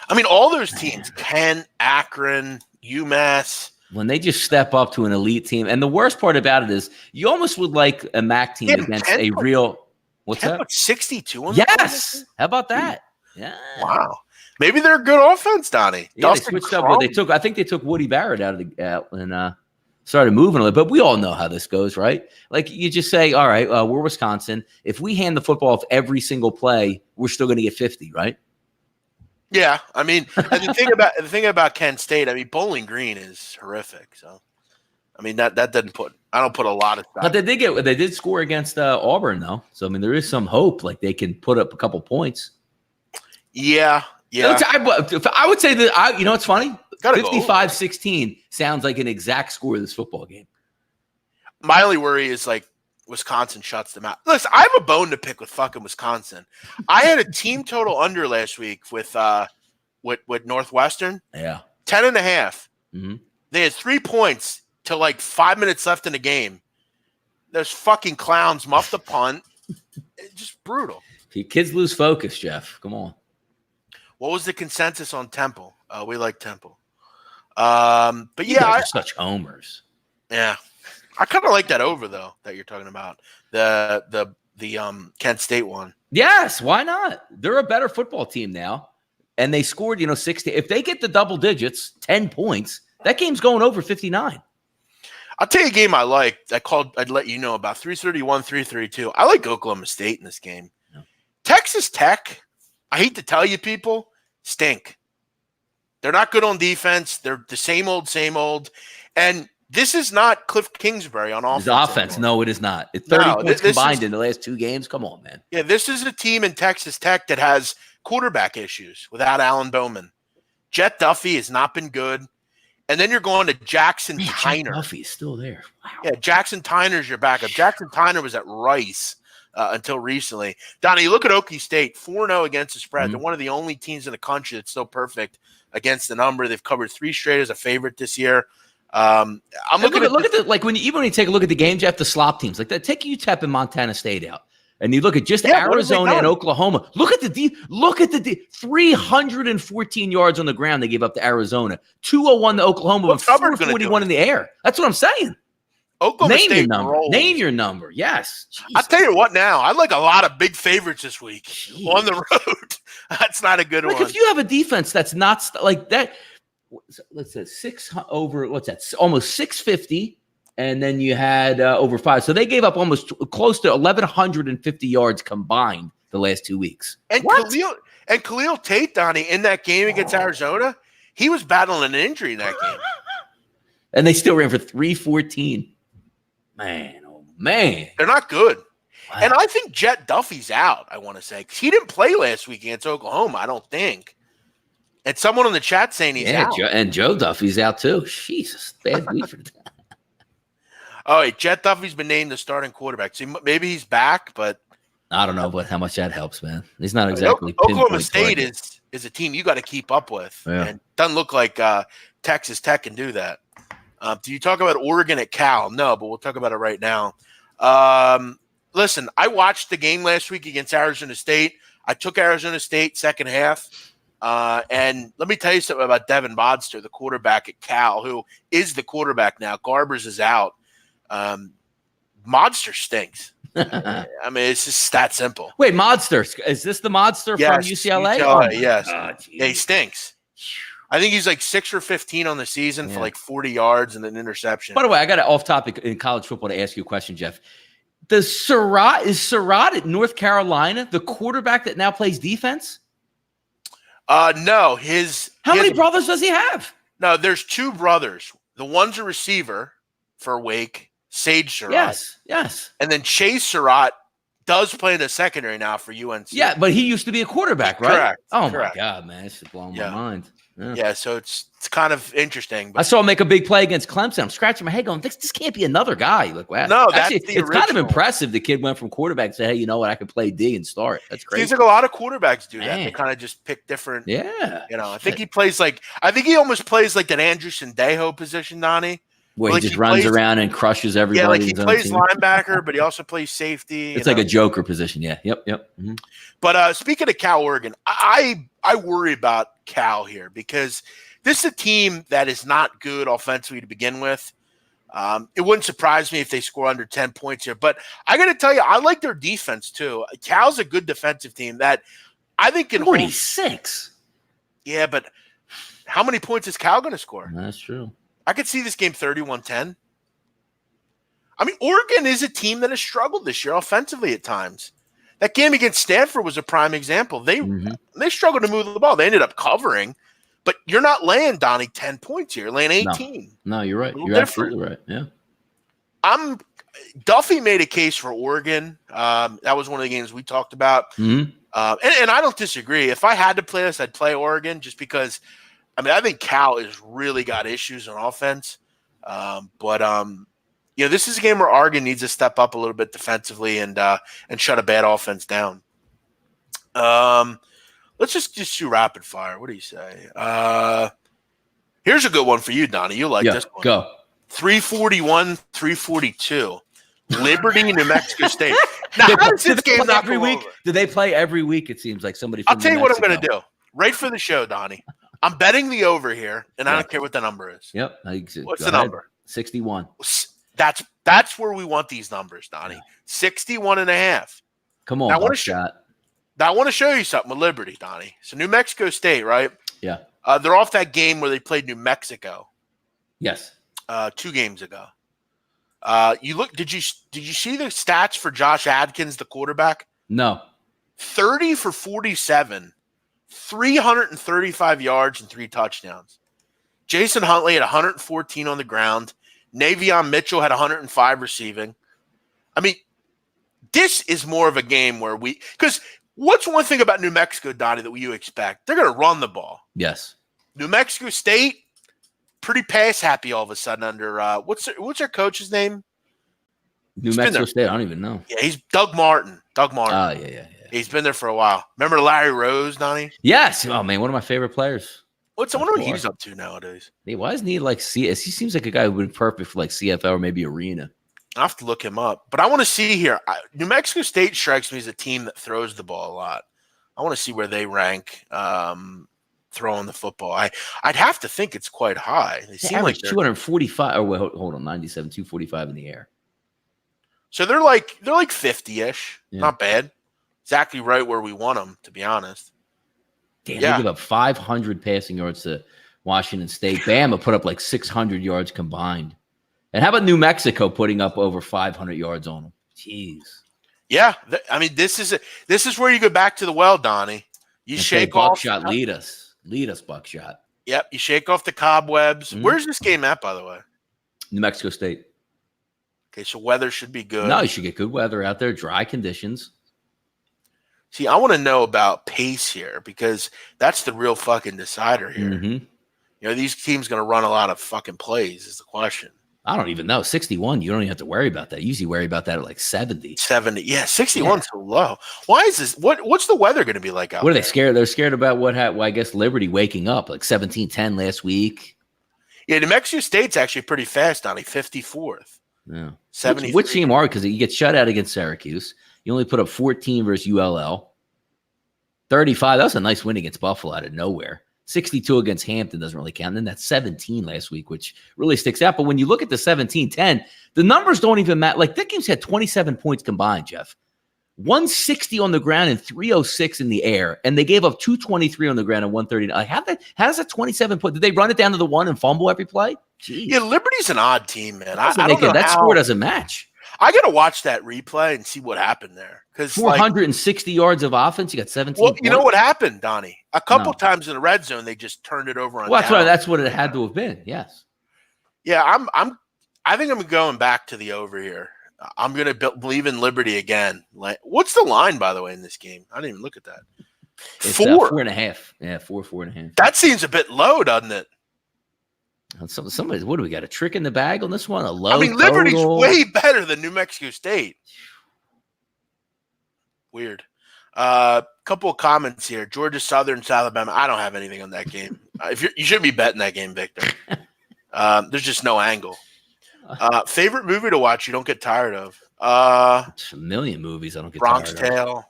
I mean, all those teams, Penn, Akron, UMass. When they just step up to an elite team. And the worst part about it is you almost would like a MAC team against a real – what's that? 62 on yes. How about that? Yeah. Wow. Maybe they're a good offense, Donnie. Yeah, they switched up. Well, I think they took Woody Barrett out and started moving a little. But we all know how this goes, right? Like you just say, all right, we're Wisconsin. If we hand the football off every single play, we're still going to get 50, right? Yeah, I mean, and the thing about Kent State, I mean, Bowling Green is horrific. So, I mean, that doesn't put. I don't put a lot of. But they did score against Auburn though. So I mean, there is some hope. Like they can put up a couple points. Yeah. I would say that you know it's funny. 55-16 sounds like an exact score of this football game. My only worry is like Wisconsin shuts them out. Listen, I have a bone to pick with fucking Wisconsin. I had a team total under last week with Northwestern. Yeah. 10.5. Mm-hmm. They had 3 points till like 5 minutes left in the game. Those fucking clowns muffed the punt. It's just brutal. Your kids lose focus, Jeff. Come on. What was the consensus on Temple? We like Temple. But yeah, such homers. Yeah. I kind of like that over though that you're talking about. The Kent State one. Yes, why not? They're a better football team now. And they scored, 60. If they get the double digits, 10 points, that game's going over 59. I'll tell you a game I like. I'd let you know about 331, 332. I like Oklahoma State in this game. Yeah. Texas Tech, I hate to tell you people, stink. They're not good on defense. They're the same old. And this is not Cliff Kingsbury on offense. His offense. Anymore. No, it is not. It's 30 points combined in the last 2 games. Come on, man. Yeah, this is a team in Texas Tech that has quarterback issues without Alan Bowman. Jet Duffy has not been good. And then you're going to Jackson Tyner. Jet Duffy is still there. Wow. Yeah, Jackson Tyner's your backup. Jackson Tyner was at Rice until recently. Donnie, you look at Okie State, 4-0 against the spread. Mm-hmm. They're one of the only teams in the country that's still perfect against the number. They've covered 3 straight as a favorite this year. I'm looking look at the like when you take a look at the games, you have to slop teams like that. Take UTEP and Montana State out, and you look at just Arizona and Oklahoma. Look at the 314 yards on the ground they gave up to Arizona, 201 to Oklahoma, and 441 in the air. That's what I'm saying. Oklahoma Name State your number. rolls. Name your number. Yes. Jesus. I'll tell you what. Now I like a lot of big favorites this week on the road. That's not a good one. If you have a defense that's not like that. Let's say 6 over. What's that? Almost 650 and then you had over 5. So they gave up almost close to 1,150 yards combined the last 2 weeks. And Khalil Tate, Donnie, in that game against Arizona, he was battling an injury in that game. And they still ran for 314. Man, oh, man. They're not good. Wow. And I think Jet Duffy's out, I want to say, because he didn't play last week against Oklahoma, I don't think. And someone in the chat saying he's out. And Joe Duffy's out too. Jesus, bad week for that. Oh, wait, Jet Duffy's been named the starting quarterback. So maybe he's back, but I don't know how much that helps, man. He's not exactly. Oklahoma State is a team you got to keep up with. Yeah. And doesn't look like Texas Tech can do that. Do you talk about Oregon at Cal? No, but we'll talk about it right now. Listen, I watched the game last week against Arizona State. I took Arizona State second half. And let me tell you something about Devin Modster, the quarterback at Cal, who is the quarterback now. Garbers is out. Modster stinks. I mean, it's just that simple. Wait, Modster. Is this the Modster from UCLA? Yes. Oh, yeah, he stinks. I think he's like 6 or 15 on the season for like 40 yards and an interception. By the way, I got an off topic in college football to ask you a question, Jeff. Is Surratt at North Carolina the quarterback that now plays defense? No. How many brothers does he have? No, there's 2 brothers. The one's a receiver for Wake, Sage Surratt. Yes. And then Chase Surratt does play in the secondary now for UNC. Yeah, but he used to be a quarterback, right? Correct. Oh, Correct. my God, man. It's just blowing my mind. Yeah, so it's kind of interesting. But I saw him make a big play against Clemson. I'm scratching my head going, this can't be another guy. Like, wow. No, actually, that's the it's kind of original. impressive. The kid went from quarterback to say, hey, you know what? I could play D and start. That's crazy. Seems like a lot of quarterbacks do that. Man. They kind of just pick different. Yeah. I think he plays I think he almost plays like an Andrew Sandejo position, Donnie. Where he just runs around and crushes everybody. Yeah, like he plays linebacker, but he also plays safety. It's like a joker position. Yeah. Yep. Mm-hmm. But speaking of Cal, Oregon, I worry about Cal here because this is a team that is not good offensively to begin with. It wouldn't surprise me if they score under 10 points here. But I got to tell you, I like their defense too. Cal's a good defensive team that I think can 46. Yeah, but how many points is Cal going to score? That's true. I could see this game 31-10. I mean, Oregon is a team that has struggled this year offensively at times. That game against Stanford was a prime example. They struggled to move the ball. They ended up covering. But you're not laying, Donnie, 10 points here. You're laying 18. No, you're right. You're absolutely right. Yeah. Duffy made a case for Oregon. That was one of the games we talked about. Mm-hmm. And I don't disagree. If I had to play this, I'd play Oregon just because, I think Cal has really got issues on offense. This is a game where Oregon needs to step up a little bit defensively and shut a bad offense down. Let's just do rapid fire. What do you say? Here's a good one for you, Donnie. You like this one. Go. 341, 342. Liberty, New Mexico State. Now, how does this game not every week? Do they play every week? It seems like somebody. I'll tell you what I'm going to do. Right for the show, Donnie. I'm betting the over here, and I don't care what the number is. Yep. What's the number? 61. That's where we want these numbers, Donnie. 61.5. Come on, now, I want to show you something with Liberty, Donnie. So New Mexico State, right? Yeah. They're off that game where they played New Mexico. Yes. 2 games ago. Did you see the stats for Josh Adkins, the quarterback? No. 30 for 47, 335 yards and 3 touchdowns. Jason Huntley had 114 on the ground. Navion Mitchell had 105 receiving. I mean, this is more of a game where because what's one thing about New Mexico, Donnie, that you expect? They're going to run the ball. Yes. New Mexico State, pretty pass happy all of a sudden under what's their coach's name? New Mexico State. I don't even know. Yeah, he's Doug Martin. Oh, yeah. He's been there for a while. Remember Larry Rose, Donnie? Yes. Oh man, one of my favorite players. I wonder what he's up to nowadays. Hey, why isn't he like CS? He seems like a guy who would be perfect for like CFL or maybe Arena. I have to look him up. But I want to see here. New Mexico State strikes me as a team that throws the ball a lot. I want to see where they rank throwing the football. I'd have to think it's quite high. They seem like 245. Oh, wait, hold on, 97, 245 in the air. So they're like 50-ish. Yeah. Not bad. Exactly right where we want them, to be honest. Damn, they give up 500 passing yards to Washington State. Bama put up like 600 yards combined. And how about New Mexico putting up over 500 yards on them? Jeez. Yeah, I mean, this is where you go back to the well, Donnie. You shake off Buckshot. Lead us, Buckshot. Yep, you shake off the cobwebs. Mm-hmm. Where's this game at, by the way? New Mexico State. Okay, so weather should be good. No, you should get good weather out there, dry conditions. See, I want to know about pace here because that's the real fucking decider here. Mm-hmm. You know, these teams going to run a lot of fucking plays is the question. I don't even know. 61, you don't even have to worry about that. You usually worry about that at like 70. 70. Yeah, 61's so low. Why is this? What's the weather going to be like out there? What are they scared? They're scared about well, I guess Liberty waking up like 17-10 last week. Yeah, New Mexico State's actually pretty fast, Donnie. 54th. Yeah. 73. Which team are? Because you get shut out against Syracuse. You only put up 14 versus ULL. 35. That was a nice win against Buffalo out of nowhere. 62 against Hampton doesn't really count. And then that's 17 last week, which really sticks out. But when you look at the 17-10, the numbers don't even matter. Like, that game's had 27 points combined, Jeff. 160 on the ground and 306 in the air. And they gave up 223 on the ground and 130. Like, how does that 27 point? Did they run it down to the one and fumble every play? Jeez. Yeah, Liberty's an odd team, man. I don't know that score doesn't match. I got to watch that replay and see what happened there. Because 460 yards of offense, you got 17 Well, points. you know what happened, Donnie? A couple times in the red zone, they just turned it over on. Well, that's what it had to have been. Yes. Yeah, I think I'm going back to the over here. I'm going to believe in Liberty again. Like, what's the line, by the way, in this game? I didn't even look at that. It's 4.5. Yeah, 4.5. That seems a bit low, doesn't it? Somebody, what do we got? A trick in the bag on this one? A low. I mean, Liberty's way better than New Mexico State. Weird. Couple of comments here. Georgia Southern, Alabama. I don't have anything on that game. You shouldn't be betting that game, Victor. There's just no angle. Favorite movie to watch you don't get tired of? A million movies I don't get Bronx tired of. Tale.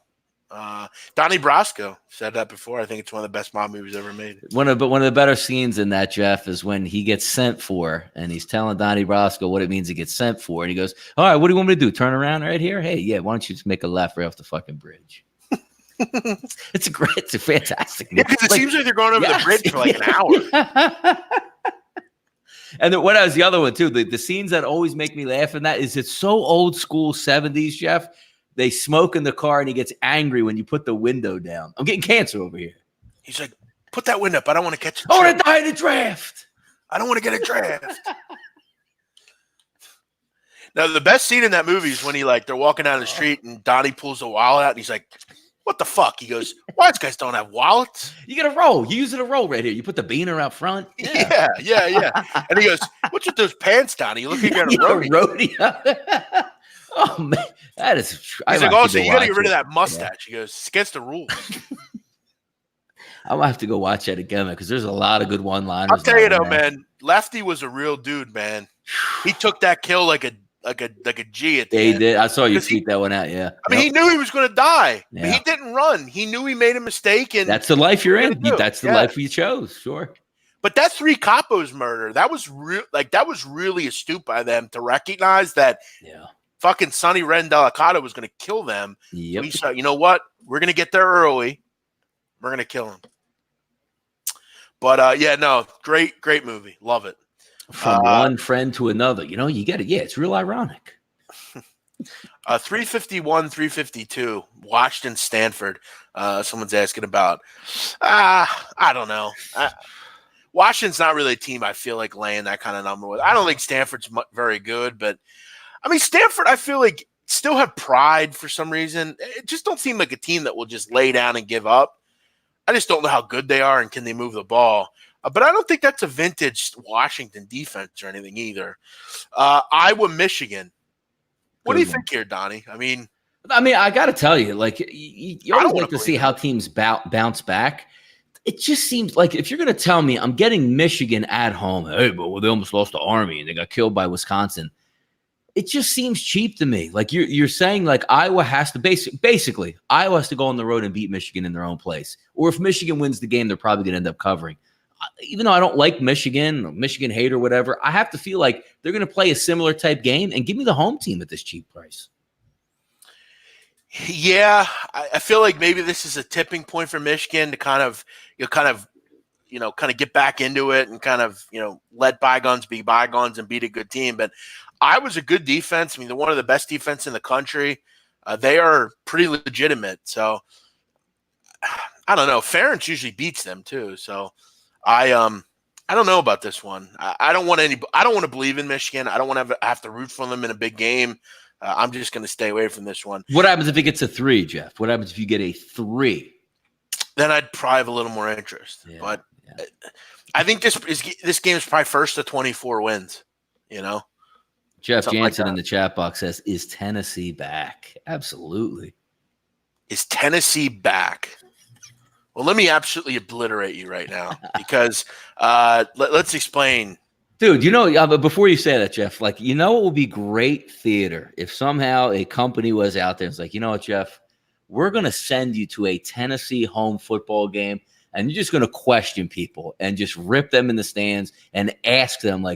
Donnie Brasco said that before. I think it's one of the best mob movies ever made. One of the better scenes in that, Jeff, is when he gets sent for and he's telling Donnie Brasco what it means to get sent for. And he goes, all right, what do you want me to do? Turn around right here? Hey, yeah, why don't you just make a left right off the fucking bridge? It's a fantastic movie. Yeah, because it seems like they're going over the bridge for like an hour. And then what was the other one, too? The scenes that always make me laugh in that is it's so old school 70s, Jeff. They smoke in the car and he gets angry when you put the window down. I'm getting cancer over here. He's like, put that window up. I don't want to catch it. I want to die in the draft. I don't want to get a draft. Now, the best scene in that movie is when they're walking down the street and Donnie pulls the wallet out and he's like, what the fuck? He goes, wise guys don't have wallets. You get a roll. You use it a roll right here. You put the beaner out front. Yeah. And he goes, what's with those pants, Donnie? You look like you're a rodeo. Oh, man. That is. He's like, also, you got to get rid of that mustache. He goes, it's against the rules. I'm going to have to go watch that again because there's a lot of good one-liners. I'll tell you, though, man, Lefty was a real dude, man. He took that kill like a G at the end. He did. I saw you tweet that one out, yeah. I mean, he knew he was going to die. Yeah. But he didn't run. He knew he made a mistake. And that's the life you're in. That's the life you chose, sure. But that Three Capos murder, that was really astute by them to recognize that fucking Sonny Ren Delicado was going to kill them. Yep. We said, you know what? We're going to get there early. We're going to kill him. But, great movie. Love it. From one friend to another. You get it. Yeah, it's real ironic. 351, 352, Washington, Stanford. Someone's asking about. I don't know. Washington's not really a team I feel like laying that kind of number with. I don't think Stanford's very good, but I mean, Stanford, I feel like still have pride for some reason. It just don't seem like a team that will just lay down and give up. I just don't know how good they are and can they move the ball. But I don't think that's a vintage Washington defense or anything either. Iowa, Michigan. What do you think here, Donnie? I mean, I got to tell you, you always like to see how teams bounce back. It just seems like if you're going to tell me I'm getting Michigan at home, hey, but they almost lost to Army and they got killed by Wisconsin. It just seems cheap to me. Like you're saying, like Iowa has to basically Iowa has to go on the road and beat Michigan in their own place. Or if Michigan wins the game, they're probably going to end up covering. Even though I don't like Michigan hate or whatever, I have to feel like they're going to play a similar type game and give me the home team at this cheap price. Yeah, I feel like maybe this is a tipping point for Michigan to kind of kind of get back into it and kind of, let bygones be bygones and beat a good team. But Iowa's a good defense. I mean, they're one of the best defense in the country. They are pretty legitimate. So I don't know. Ferentz usually beats them too. So I don't know about this one. I don't want to believe in Michigan. I don't want to have to root for them in a big game. I'm just going to stay away from this one. What happens if it gets a 3, Jeff? What happens if you get a 3? Then I'd probably have a little more interest. Yeah, but I think this game is probably first to 24 wins. Jeff Something Jansen like in the chat box says, "Is Tennessee back?" Absolutely. Is Tennessee back? Well, let me absolutely obliterate you right now because let's explain. Dude, before you say that, Jeff, it would be great theater if somehow a company was out there and it's like, you know what, Jeff, we're going to send you to a Tennessee home football game and you're just going to question people and just rip them in the stands and ask them,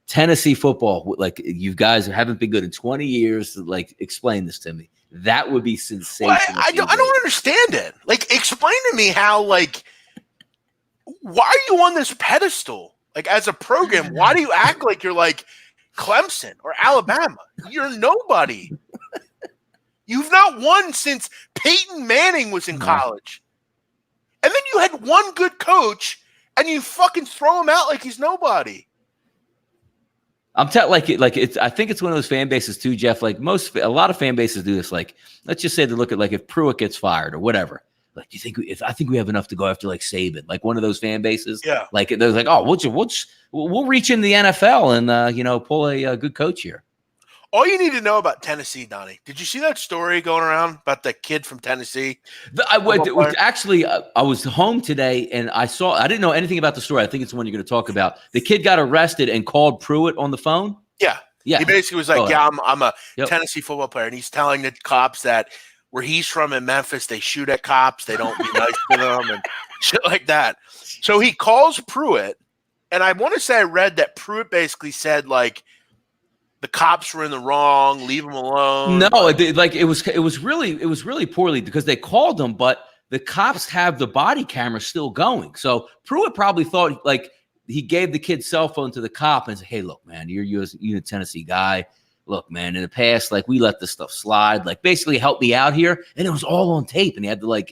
Tennessee football, you guys haven't been good in 20 years. Explain this to me. That would be sensational. Well, I don't understand it. Explain to me how, why are you on this pedestal? As a program, why do you act like you're like Clemson or Alabama? You're nobody. You've not won since Peyton Manning was in college. And then you had one good coach and you fucking throw him out like he's nobody. I'm telling it's. I think it's one of those fan bases too, Jeff. A lot of fan bases do this. Let's just say they look at if Pruitt gets fired or whatever. Do you think I think we have enough to go after Saban? One of those fan bases. Yeah. They're oh, we'll reach in the NFL and pull a good coach here. All you need to know about Tennessee, Donnie. Did you see that story going around about the kid from Tennessee? I was home today and I didn't know anything about the story. I think it's the one you're going to talk about. The kid got arrested and called Pruitt on the phone. Yeah. Yeah. He basically was like, I'm a Tennessee football player. And he's telling the cops that where he's from in Memphis, they shoot at cops. They don't be nice to them and shit like that. So he calls Pruitt. And I want to say I read that Pruitt basically said, the cops were in the wrong. Leave them alone. No, it was really poorly because they called him, but the cops have the body camera still going. So Pruitt probably thought he gave the kid's cell phone to the cop and said, "Hey, look, man, you're a Tennessee guy. Look, man, in the past, we let this stuff slide. Basically help me out here." And it was all on tape, and he had to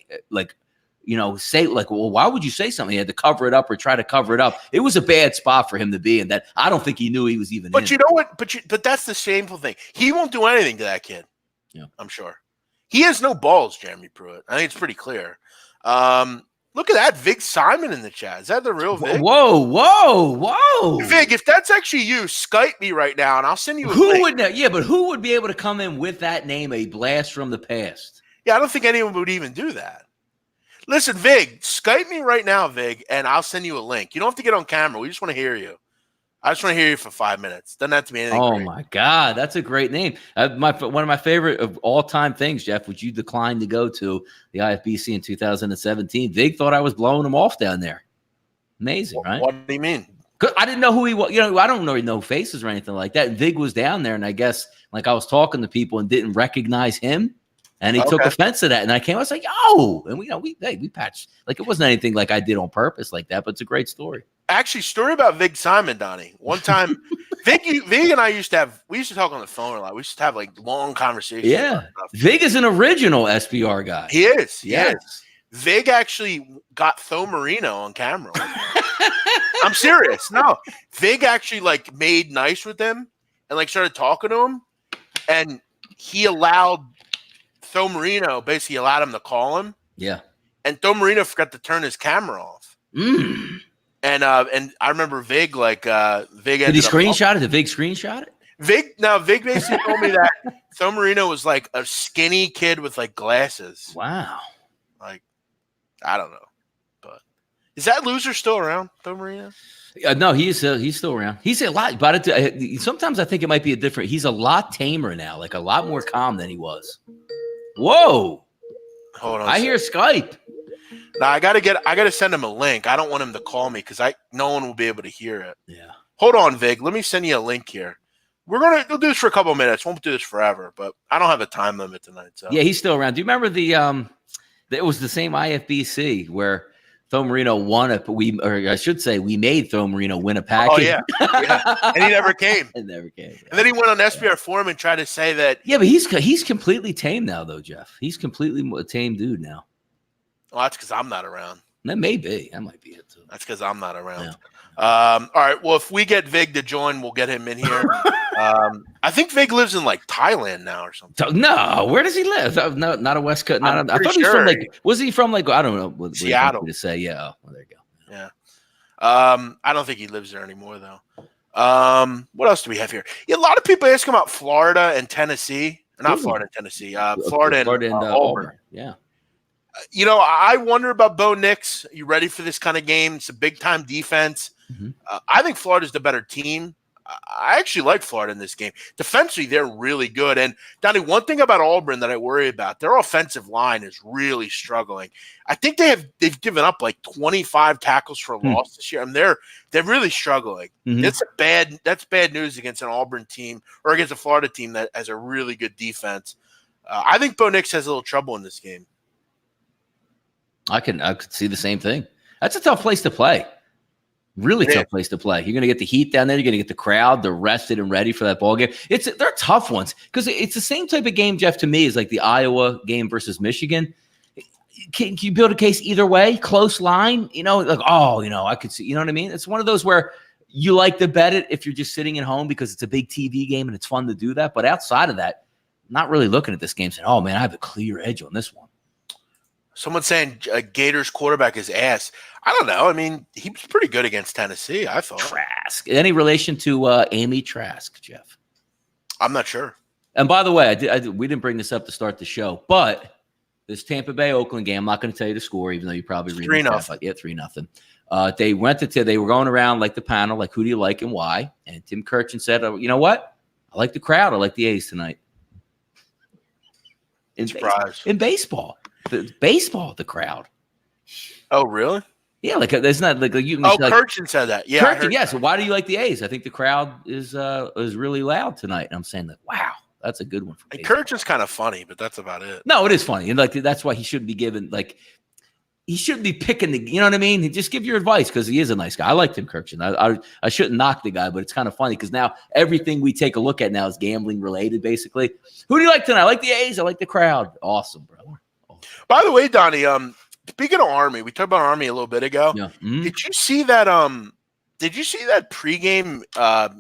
say well, why would you say something? He had to cover it up or try to cover it up. It was a bad spot for him to be in. That I don't think he knew he was even. But you know what? But that's the shameful thing. He won't do anything to that kid. Yeah, I'm sure. He has no balls, Jeremy Pruitt. I think it's pretty clear. Look at that, Vig Simon in the chat. Is that the real Vig? Whoa! Vig, if that's actually you, Skype me right now, and I'll send you a link. But who would be able to come in with that name, a blast from the past? Yeah, I don't think anyone would even do that. Listen, Vig, Skype me right now, Vig, and I'll send you a link. You don't have to get on camera. We just want to hear you. I just want to hear you for 5 minutes. Doesn't have to be anything. Oh, my God. That's a great name. One of my favorite of all-time things, Jeff, which you declined to go to the IFBC in 2017. Vig thought I was blowing him off down there. Amazing, right? What do you mean? I didn't know who he was. I don't know faces or anything like that. Vig was down there, and I guess I was talking to people and didn't recognize him. And he took offense to that. And I was like, "Oh," and we patched. It wasn't anything I did on purpose like that, but it's a great story. Actually, story about Vig Simon, Donnie. One time, Vig and I used to talk on the phone a lot. We used to have long conversations. Yeah. Vig is an original SBR guy. He is. Yes. Vig actually got Tho Marino on camera. I'm serious. No. Vig actually made nice with him and started talking to him. And he allowed Tho Marino basically allowed him to call him. Yeah. And Tho Marino forgot to turn his camera off. And I remember Vig Vig did he screenshot it? Did Vig screenshot it? Vig basically told me that Tho Marino was a skinny kid with glasses. Wow. I don't know. But is that loser still around, Tho Marino? No, he's still around. He's a lot, but sometimes I think it might be he's a lot tamer now, a lot more calm than he was. Whoa. Hold on. I hear Skype. Now I gotta send him a link. I don't want him to call me because no one will be able to hear it. Yeah. Hold on, Vig. Let me send you a link here. We'll do this for a couple of minutes. Won't do this forever, but I don't have a time limit tonight. So yeah, he's still around. Do you remember it was the same IFBC where Tho Marino won or I should say, we made Tho Marino win a package. Oh yeah, and he never came. It never came. Yeah. And then he went on SBR Forum and tried to say that. Yeah, but he's completely tame now, though, Jeff. He's completely a tame dude now. Well, that's because I'm not around. That may be. That might be it too. That's because I'm not around. Yeah. All right. Well, if we get Vig to join, we'll get him in here. I think Vig lives in like Thailand now or something. No, where does he live? No, not a West Coast. I thought he was from was he from like, I don't know. What Seattle. To say, yeah. Oh, well, there you go. Yeah. I don't think he lives there anymore though. What else do we have here? Yeah, a lot of people ask about Florida and Tennessee. Not Florida and Tennessee. Florida and Auburn. Yeah. You know, I wonder about Bo Nix. You ready for this kind of game? It's a big-time defense. Mm-hmm. I think Florida's the better team. I actually like Florida in this game. Defensively, they're really good. And, Donnie, one thing about Auburn that I worry about, their offensive line is really struggling. I think they've given up like 25 tackles for a loss this year, and they're really struggling. Mm-hmm. That's bad news against an Auburn team or against a Florida team that has a really good defense. I think Bo Nix has a little trouble in this game. I could see the same thing. That's a tough place to play. Really tough place to play. You're going to get the heat down there. You're going to get the crowd. They're rested and ready for that ball game. They're tough ones because it's the same type of game, Jeff, to me, is like the Iowa game versus Michigan. Can you build a case either way? Close line, I could see, you know what I mean? It's one of those where you like to bet it if you're just sitting at home because it's a big TV game and it's fun to do that. But outside of that, not really looking at this game saying, oh, man, I have a clear edge on this one. Someone saying Gators quarterback is ass. I don't know. I mean, he was pretty good against Tennessee, I thought. Trask. Any relation to Amy Trask, Jeff? I'm not sure. And by the way, we didn't bring this up to start the show, but this Tampa Bay Oakland game, I'm not going to tell you the score, even though you probably read 3-0. Yeah, 3-0. They were going around like the panel, like who do you like and why? And Tim Kirchin said, you know what? I like the crowd. I like the A's tonight. In baseball. The crowd. Oh, really? Yeah, like there's not like you. Kirchin said that. Yeah, Kirchin. Yeah. So why do you like the A's? I think the crowd is really loud tonight. And I'm saying that. Wow, that's a good one. And Kirchin's kind of funny, but that's about it. No, it is funny, and like that's why he shouldn't be given he shouldn't be picking the. You know what I mean? Just give your advice because he is a nice guy. I like Tim Kirchin. I shouldn't knock the guy, but it's kind of funny because now everything we take a look at now is gambling related. Basically, who do you like tonight? I like the A's. I like the crowd. Awesome, brother. By the way, Donnie, speaking of Army, we talked about Army a little bit ago. Yeah. Mm-hmm. Did you see that? Did you see that pregame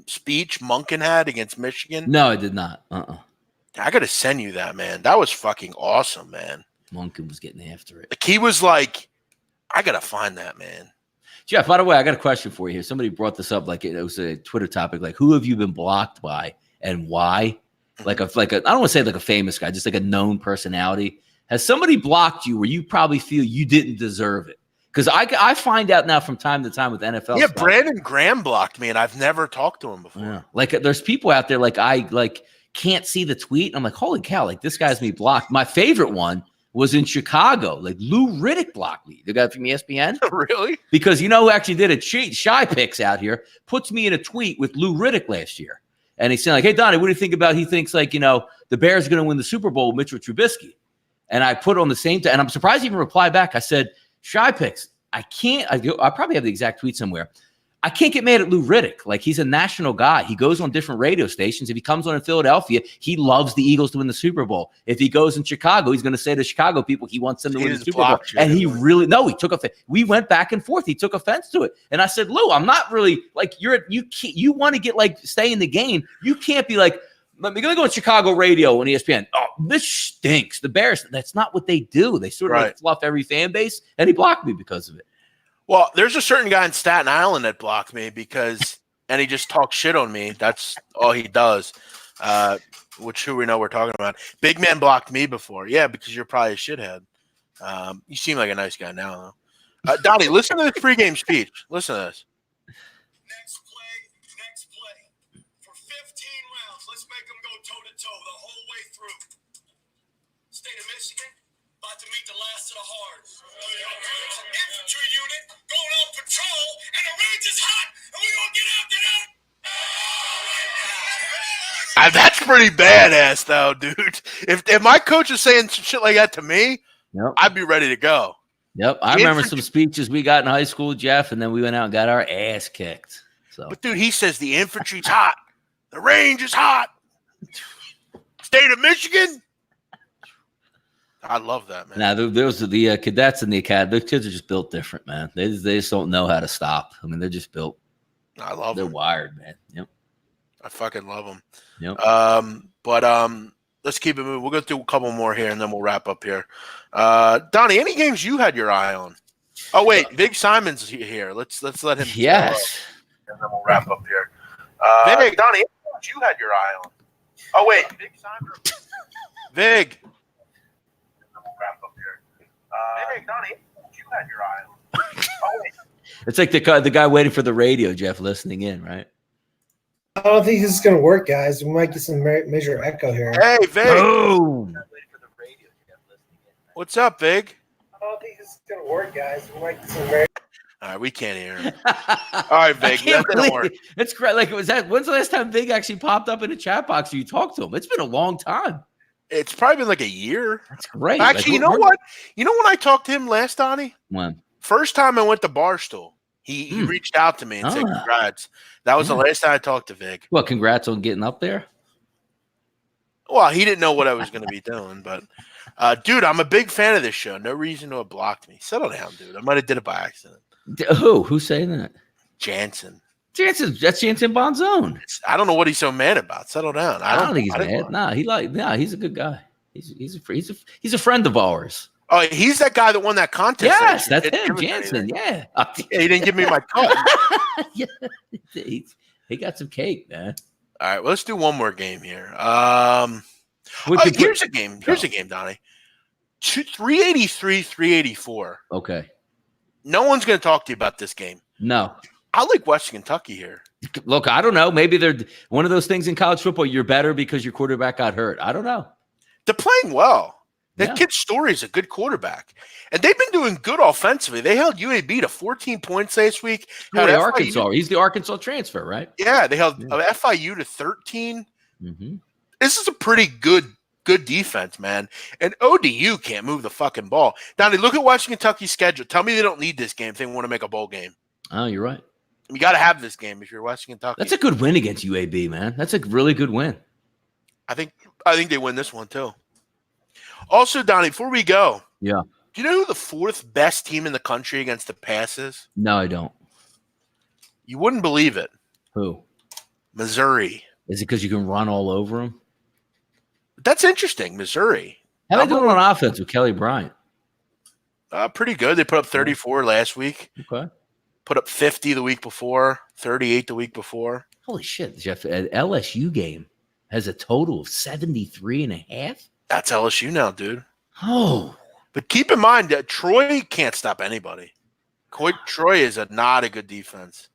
speech Monken had against Michigan? No, I did not. I got to send you that, man. That was fucking awesome, man. Monken was getting after it. Like he was like, I got to find that, man. Jeff, by the way, I got a question for you here. Somebody brought this up like it was a Twitter topic. Like, who have you been blocked by and why? Like I don't want to say like a famous guy, just like a known personality. Has somebody blocked you where you probably feel you didn't deserve it? Because I find out now from time to time with NFL. Yeah, stuff. Brandon Graham blocked me, and I've never talked to him before. Yeah. Like there's people out there like I can't see the tweet. I'm like, holy cow! Like this guy's me blocked. My favorite one was in Chicago. Like Lou Riddick blocked me. The guy from ESPN. Really? Because you know who actually did it? Shy Picks out here puts me in a tweet with Lou Riddick last year, and he's saying like, hey Donnie, what do you think about? He thinks like the Bears are going to win the Super Bowl with Mitchell Trubisky. And I put on the same time, and I'm surprised he even replied back. I said, Shy Picks, I probably have the exact tweet somewhere. I can't get mad at Lou Riddick. Like, he's a national guy. He goes on different radio stations. If he comes on in Philadelphia, he loves the Eagles to win the Super Bowl. If he goes in Chicago, he's going to say to Chicago people he wants them to win the Super Bowl. And he took offense. We went back and forth. He took offense to it. And I said, Lou, I'm not really, like, you want to get, like, stay in the game. You can't be like, we're going to go on Chicago radio on ESPN. Oh, this stinks. The Bears, that's not what they do. They sort of like fluff every fan base, and he blocked me because of it. Well, there's a certain guy in Staten Island that blocked me and he just talks shit on me. That's all he does, who we know we're talking about. Big Man blocked me before. Yeah, because you're probably a shithead. You seem like a nice guy now, though. Donnie, listen to this pregame speech. Listen to this. Next play. For 15 rounds, let's make them go toe-to-toe the whole way through. State of Michigan, about to meet the last of the hard. Infantry unit going on patrol, and the range is hot, and we're going to get out there. That's pretty badass, though, dude. If my coach is saying shit like that to me, I'd be ready to go. Yep. I remember some speeches we got in high school, Jeff, and then we went out and got our ass kicked. So, but dude, he says the infantry's hot, the range is hot. State of Michigan. I love that, man. now those are the cadets in the academy. Those kids are just built different, man. They just don't know how to stop. I mean, they're just built. I love They're them. wired, man. Yep. I fucking love them. Yep. But let's keep it moving. We'll go through a couple more here, and then we'll wrap up here. Donnie, any games you had your eye on? Oh wait, Big Simon's here. Let's let him. Yes. And then we'll wrap up here. Vig, Donnie, any games you had your eye on? Oh wait, Big Simon. Vig. And then we'll wrap up here. Vig, Donnie, any games you had your eye on? Oh wait. It's like the guy waiting for the radio, Jeff, listening in, right? I don't think this is going to work, guys. We might get some major echo here. Hey, Vig. Boom. What's up, Vig? I don't think this is going to work, guys. We might get some All right, we can't hear him. All right, Vig. That didn't work. It's great. Like, when's the last time Vig actually popped up in a chat box or you talked to him? It's been a long time. It's probably been like a year. That's great. Actually, you know what? You know when I talked to him last, Donnie? When? First time I went to Barstool, he reached out to me and said congrats. That was the last time I talked to Vig. Well, congrats on getting up there. Well, he didn't know what I was going to be doing, but dude, I'm a big fan of this show. No reason to have blocked me. Settle down, dude. I might have did it by accident. Who's saying that? Jansen. That's Jansen Bonzone. I don't know what he's so mad about. Settle down. I don't think he's mad. Nah, he's a good guy. He's a friend of ours. Oh, he's that guy that won that contest. Yes, that's him, Jansen. Yeah. He didn't give me my cut. Yeah, he got some cake, man. All right, well, let's do one more game here. Here's a game. Here's a game, Donnie. 383, 384. Okay. No one's going to talk to you about this game. No. I like Western Kentucky here. Look, I don't know. Maybe they're one of those things in college football. You're better because your quarterback got hurt. I don't know. They're playing well. That kid Story is a good quarterback. And they've been doing good offensively. They held UAB to 14 points last week. Arkansas. He's the Arkansas transfer, right? Yeah, they held FIU to 13. Mm-hmm. This is a pretty good defense, man. And ODU can't move the fucking ball. Donnie, look at Western Kentucky's schedule. Tell me they don't need this game if they want to make a bowl game. Oh, you're right. You got to have this game if you're Western Kentucky. That's a good win against UAB, man. That's a really good win. I think they win this one too. Also, Donnie, before we go, do you know who the fourth best team in the country against the pass is? No, I don't. You wouldn't believe it. Who? Missouri. Is it because you can run all over them? That's interesting, Missouri. How are they doing on offense with Kelly Bryant? Pretty good. They put up 34 last week. Okay. Put up 50 the week before, 38 the week before. Holy shit, Jeff. An LSU game has a total of 73.5? That's LSU now, dude. Oh. But keep in mind that Troy can't stop anybody. Troy is not a good defense.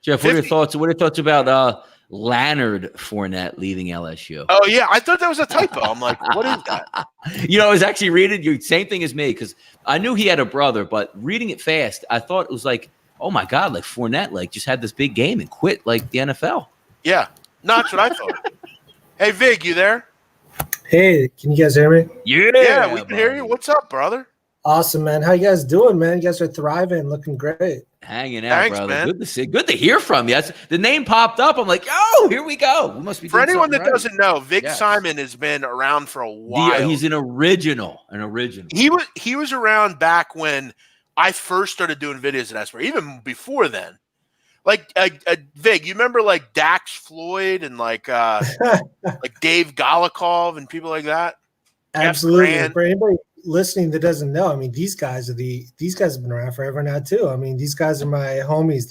Jeff, what are your thoughts? What are your thoughts about Leonard Fournette leaving LSU? Oh, yeah. I thought that was a typo. I'm like, what is that? I was actually reading you. Same thing as me because I knew he had a brother, but reading it fast, I thought it was like, oh, my God, like Fournette like just had this big game and quit like the NFL. Yeah. No, that's what I thought. Hey, Vig, you there? Hey, can you guys hear me? Yeah, we can hear you. What's up, brother? Awesome, man. How you guys doing, man? You guys are thriving, looking great. Hanging out, Thanks, brother. Man. Good to see. Good to hear from you. The name popped up. I'm like, oh, here we go. We must be. For anyone that right. doesn't know, Vic Simon has been around for a while. He's an original. He was around back when I first started doing videos at SBR, even before then. Like Vig, you remember like Dax Floyd and like Dave Golikov and people like that? Absolutely. For anybody listening that doesn't know, I mean, these guys have been around forever now too. I mean, these guys are my homies.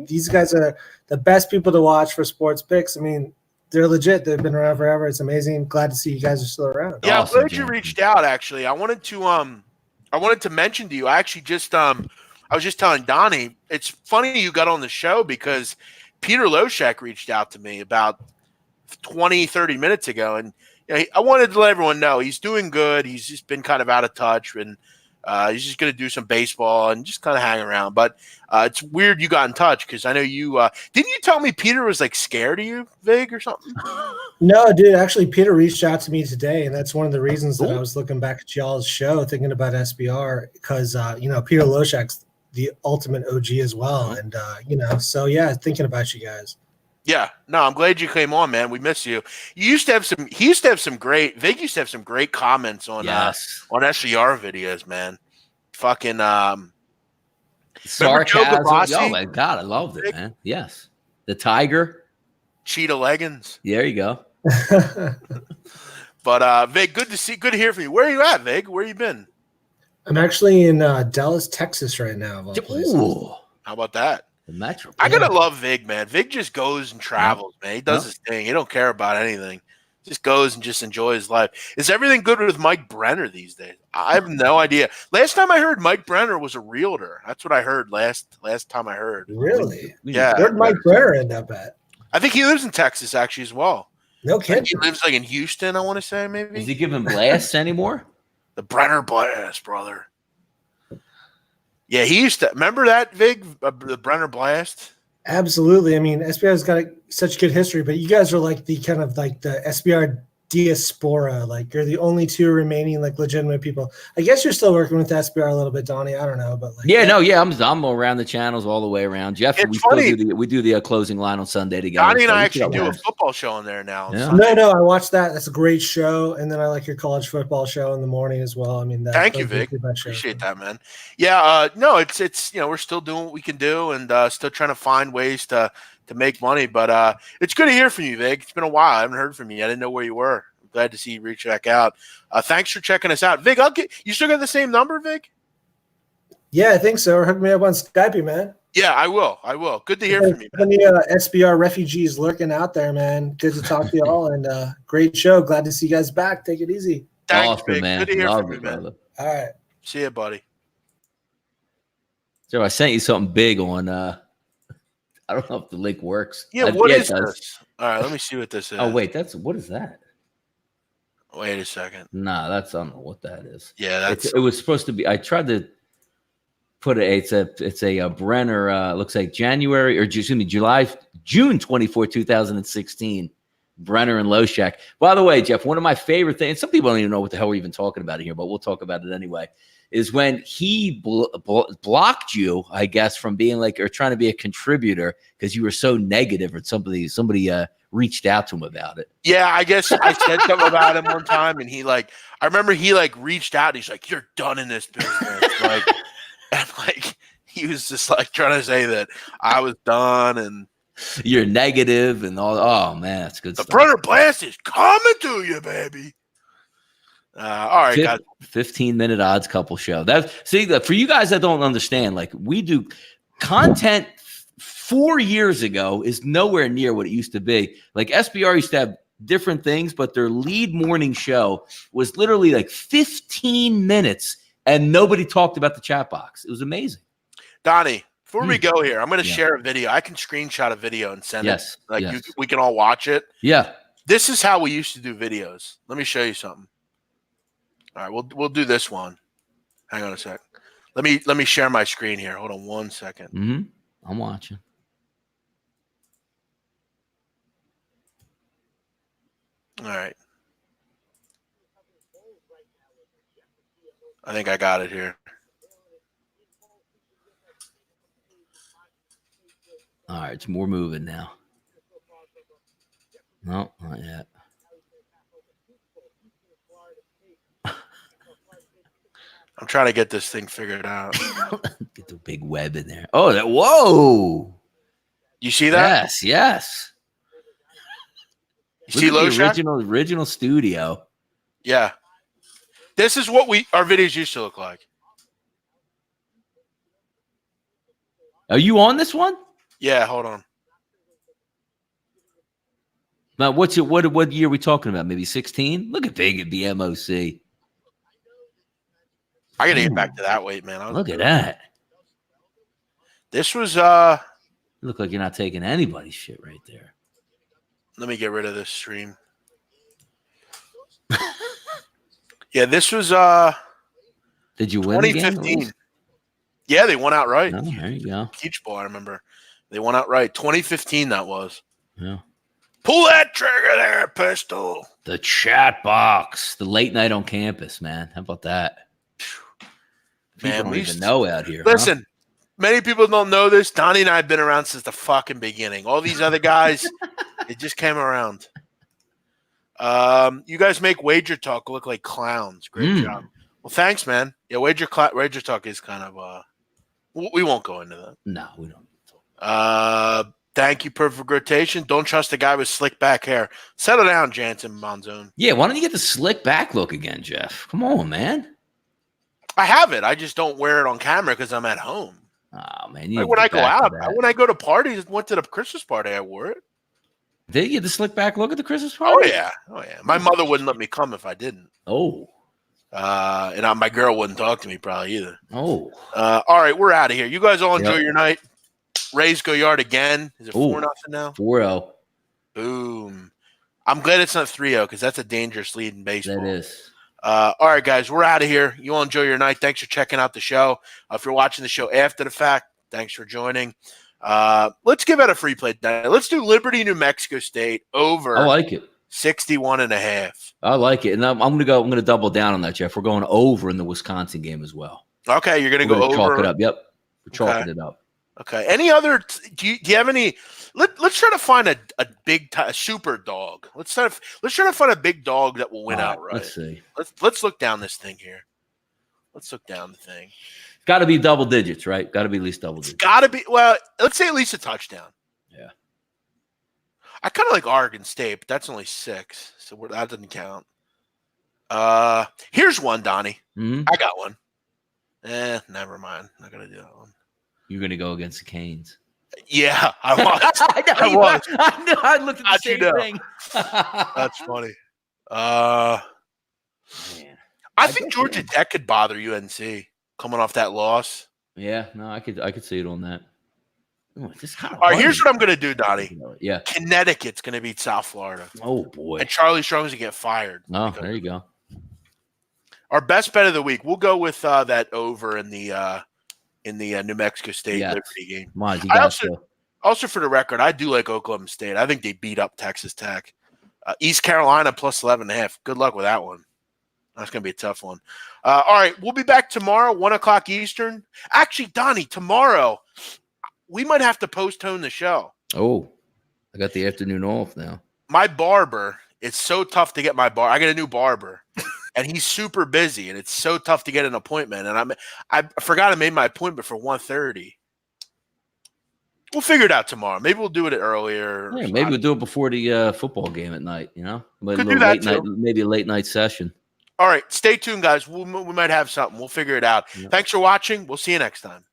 These guys are the best people to watch for sports picks. I mean, they're legit. They've been around forever. It's amazing. Glad to see you guys are still around. Yeah, awesome, I'm glad you reached out. Actually, I wanted to mention to you. I actually just I was just telling Donnie, it's funny you got on the show because Peter Loshak reached out to me about 20, 30 minutes ago. And I wanted to let everyone know he's doing good. He's just been kind of out of touch. And He's just going to do some baseball and just kind of hang around. But it's weird you got in touch because I know you didn't you tell me Peter was like scared of you, Vig, or something? No, dude. Actually, Peter reached out to me today, and that's one of the reasons that I was looking back at y'all's show, thinking about SBR, because Peter Loshak's the ultimate OG as well, and so yeah, thinking about you guys. Yeah, no, I'm glad you came on, man. We miss you. He used to have some great comments on SCR videos, man. Fucking sarcasm. Oh my God, I loved it, man. Yes. The Tiger. Cheetah leggings. There you go. But Vig, good to hear from you. Where are you at, Vig? Where you been? I'm actually in Dallas, Texas right now. Ooh. How about that? The Metro. I gotta love Vig, man. Vig just goes and travels, man. He does his thing. He don't care about anything. Just goes and just enjoys life. Is everything good with Mike Brenner these days? I have no idea. Last time I heard, Mike Brenner was a realtor. That's what I heard last time I heard. Really? Yeah. Where'd Mike Brenner end up at? I think he lives in Texas actually as well. No kidding. He lives like in Houston, I want to say, maybe. Is he giving blasts anymore? The Brenner blast, brother. Yeah, he used to remember that, Vig, the Brenner blast. Absolutely. I mean, SBR's got such good history, but you guys are like the kind of like the SBR diaspora. Like you're the only two remaining like legitimate people. I guess you're still working with SBR a little bit, Donnie. I don't know, but like I'm around the channels all the way around. Jeff, it's we do the closing line on Sunday together. Donnie and I actually do a football show on there now. Yeah. No, I watched that. That's a great show, and then I like your college football show in the morning as well. I mean, thank you, Vic. Appreciate that, man. Yeah, no, it's we're still doing what we can do and still trying to find ways to make money. But it's good to hear from you, Vic. It's been a while. I haven't heard from you. I didn't know where you were. I'm glad to see you reach back out. Thanks for checking us out, Vic. You still got the same number, Vic? Yeah, I think so. Or hook me up on Skype, man. Yeah, I will. Good to hear from you, man. Any SBR refugees lurking out there, man. Good to talk to you all, and great show. Glad to see you guys back. Take it easy. Thanks, awesome, Vic. man. Good to hear Love from you, man. Brother. All right. See you, buddy. So I sent you something big on I don't know if the link works. Yeah, what is this? All right, let me see what this is. Oh, wait, what is that? Wait a second. Nah, I don't know what that is. Yeah, it was supposed to be. I tried to put it. It's a Brenner. Looks like June 24, 2016. Brenner and Loshak. By the way, Jeff, one of my favorite things. Some people don't even know what the hell we're even talking about here, but we'll talk about it anyway. Is when he blocked you, I guess, from being or trying to be a contributor because you were so negative, or somebody reached out to him about it. Yeah, I guess I said something about him one time, and I remember he reached out. And he's like, "You're done in this business." And he was just trying to say that I was done and you're negative and all. Oh man, that's good stuff. The Brenner Blast is coming to you, baby. All right, guys. 15-minute odds couple show. For you guys that don't understand, we do content 4 years ago is nowhere near what it used to be. SBR used to have different things, but their lead morning show was literally 15 minutes and nobody talked about the chat box. It was amazing. Donnie, before we go here, I'm going to share a video. I can screenshot a video and send it. We can all watch it. Yeah. This is how we used to do videos. Let me show you something. All right, we'll do this one. Hang on a sec. Let me share my screen here. Hold on 1 second. Mm-hmm. I'm watching. All right. I think I got it here. All right, it's more moving now. No, not yet. I'm trying to get this thing figured out. Get the big web in there. Oh, whoa. You see that? Yes. You see Loshak? Original studio. Yeah. This is what our videos used to look like. Are you on this one? Yeah, hold on. Now, what year are we talking about? Maybe 16? Look at big at BMOC. I gotta get back to that weight, man. Look at that. This was look like you're not taking anybody's shit right there. Let me get rid of this stream. Yeah, this was Did you win the game? 2015. Yeah, they won outright. Oh, there you go. Peach Bowl, I remember. They won outright. 2015, that was. Yeah. Pull that trigger there, pistol. The chat box. The late night on campus, man. How about that? People Man, don't we even know out here. Listen, many people don't know this. Donnie and I have been around since the fucking beginning. All these other guys, it just came around. You guys make Wager Talk look like clowns. Great job. Well, thanks, man. Yeah, Wager Talk is kind of we won't go into that. No, we don't. Thank you, Perfect Rotation. Don't trust a guy with slick back hair. Settle down, Jansen Monzone. Yeah, why don't you get the slick back look again, Jeff? Come on, man. I have it. I just don't wear it on camera because I'm at home. Oh, man. Like when I go out, when I go to parties, went to the Christmas party, I wore it. Did you get the slick back look at the Christmas party? Oh, yeah. My mother wouldn't let me come if I didn't. Oh. And my girl wouldn't talk to me probably either. Oh. All right, we're out of here. You guys all enjoy your night. Rays go yard again. Is it 4-0 now? 4-0. Boom. I'm glad it's not 3-0 because that's a dangerous lead in baseball. That is. All right, guys, we're out of here. You all enjoy your night. Thanks for checking out the show. If you're watching the show after the fact, thanks for joining. Let's give out a free play tonight. Let's do Liberty, New Mexico State over. I like it. 61.5. I like it. And I'm gonna double down on that, Jeff. We're going over in the Wisconsin game as well. Okay, you're gonna go over. Chalk it up. Yep. We're chalking it up. Okay. Any other do you have any let's try to find a super dog. Let's try to find a big dog that will win outright. Let's see. Let's look down this thing here. Let's look down the thing. Got to be double digits, right? Got to be at least double digits. Got to be. Well, let's say at least a touchdown. Yeah. I kind of like Oregon State, but that's only 6, so that doesn't count. Here's one, Donnie. Mm-hmm. I got one. Never mind. Not gonna do that one. You're gonna go against the Canes. Yeah, I was. I looked at the same thing. That's funny. Man. I think Georgia Tech could bother UNC coming off that loss. Yeah, no, I could see it on that. Oh, all right, here's what I'm going to do, Donnie. Yeah. Connecticut's going to beat South Florida. Oh, boy. And Charlie Strong's going to get fired. Oh, there you go. Our best bet of the week. We'll go with that over in the New Mexico State Liberty game. Also, for the record, I do like Oklahoma State. I think they beat up Texas Tech. East Carolina plus 11.5. Good luck with that one. That's going to be a tough one. All right, we'll be back tomorrow, 1 o'clock Eastern. Actually, Donnie, tomorrow – we might have to postpone the show. Oh, I got the afternoon off now. My barber, it's so tough to get my bar. I got a new barber, and he's super busy, and it's so tough to get an appointment. And I forgot I made my appointment for 1:30. We'll figure it out tomorrow. Maybe we'll do it earlier. Yeah, maybe we'll do it before the football game at night. You know, could do that too. Maybe a late night session. All right, stay tuned, guys. We might have something. We'll figure it out. Yep. Thanks for watching. We'll see you next time.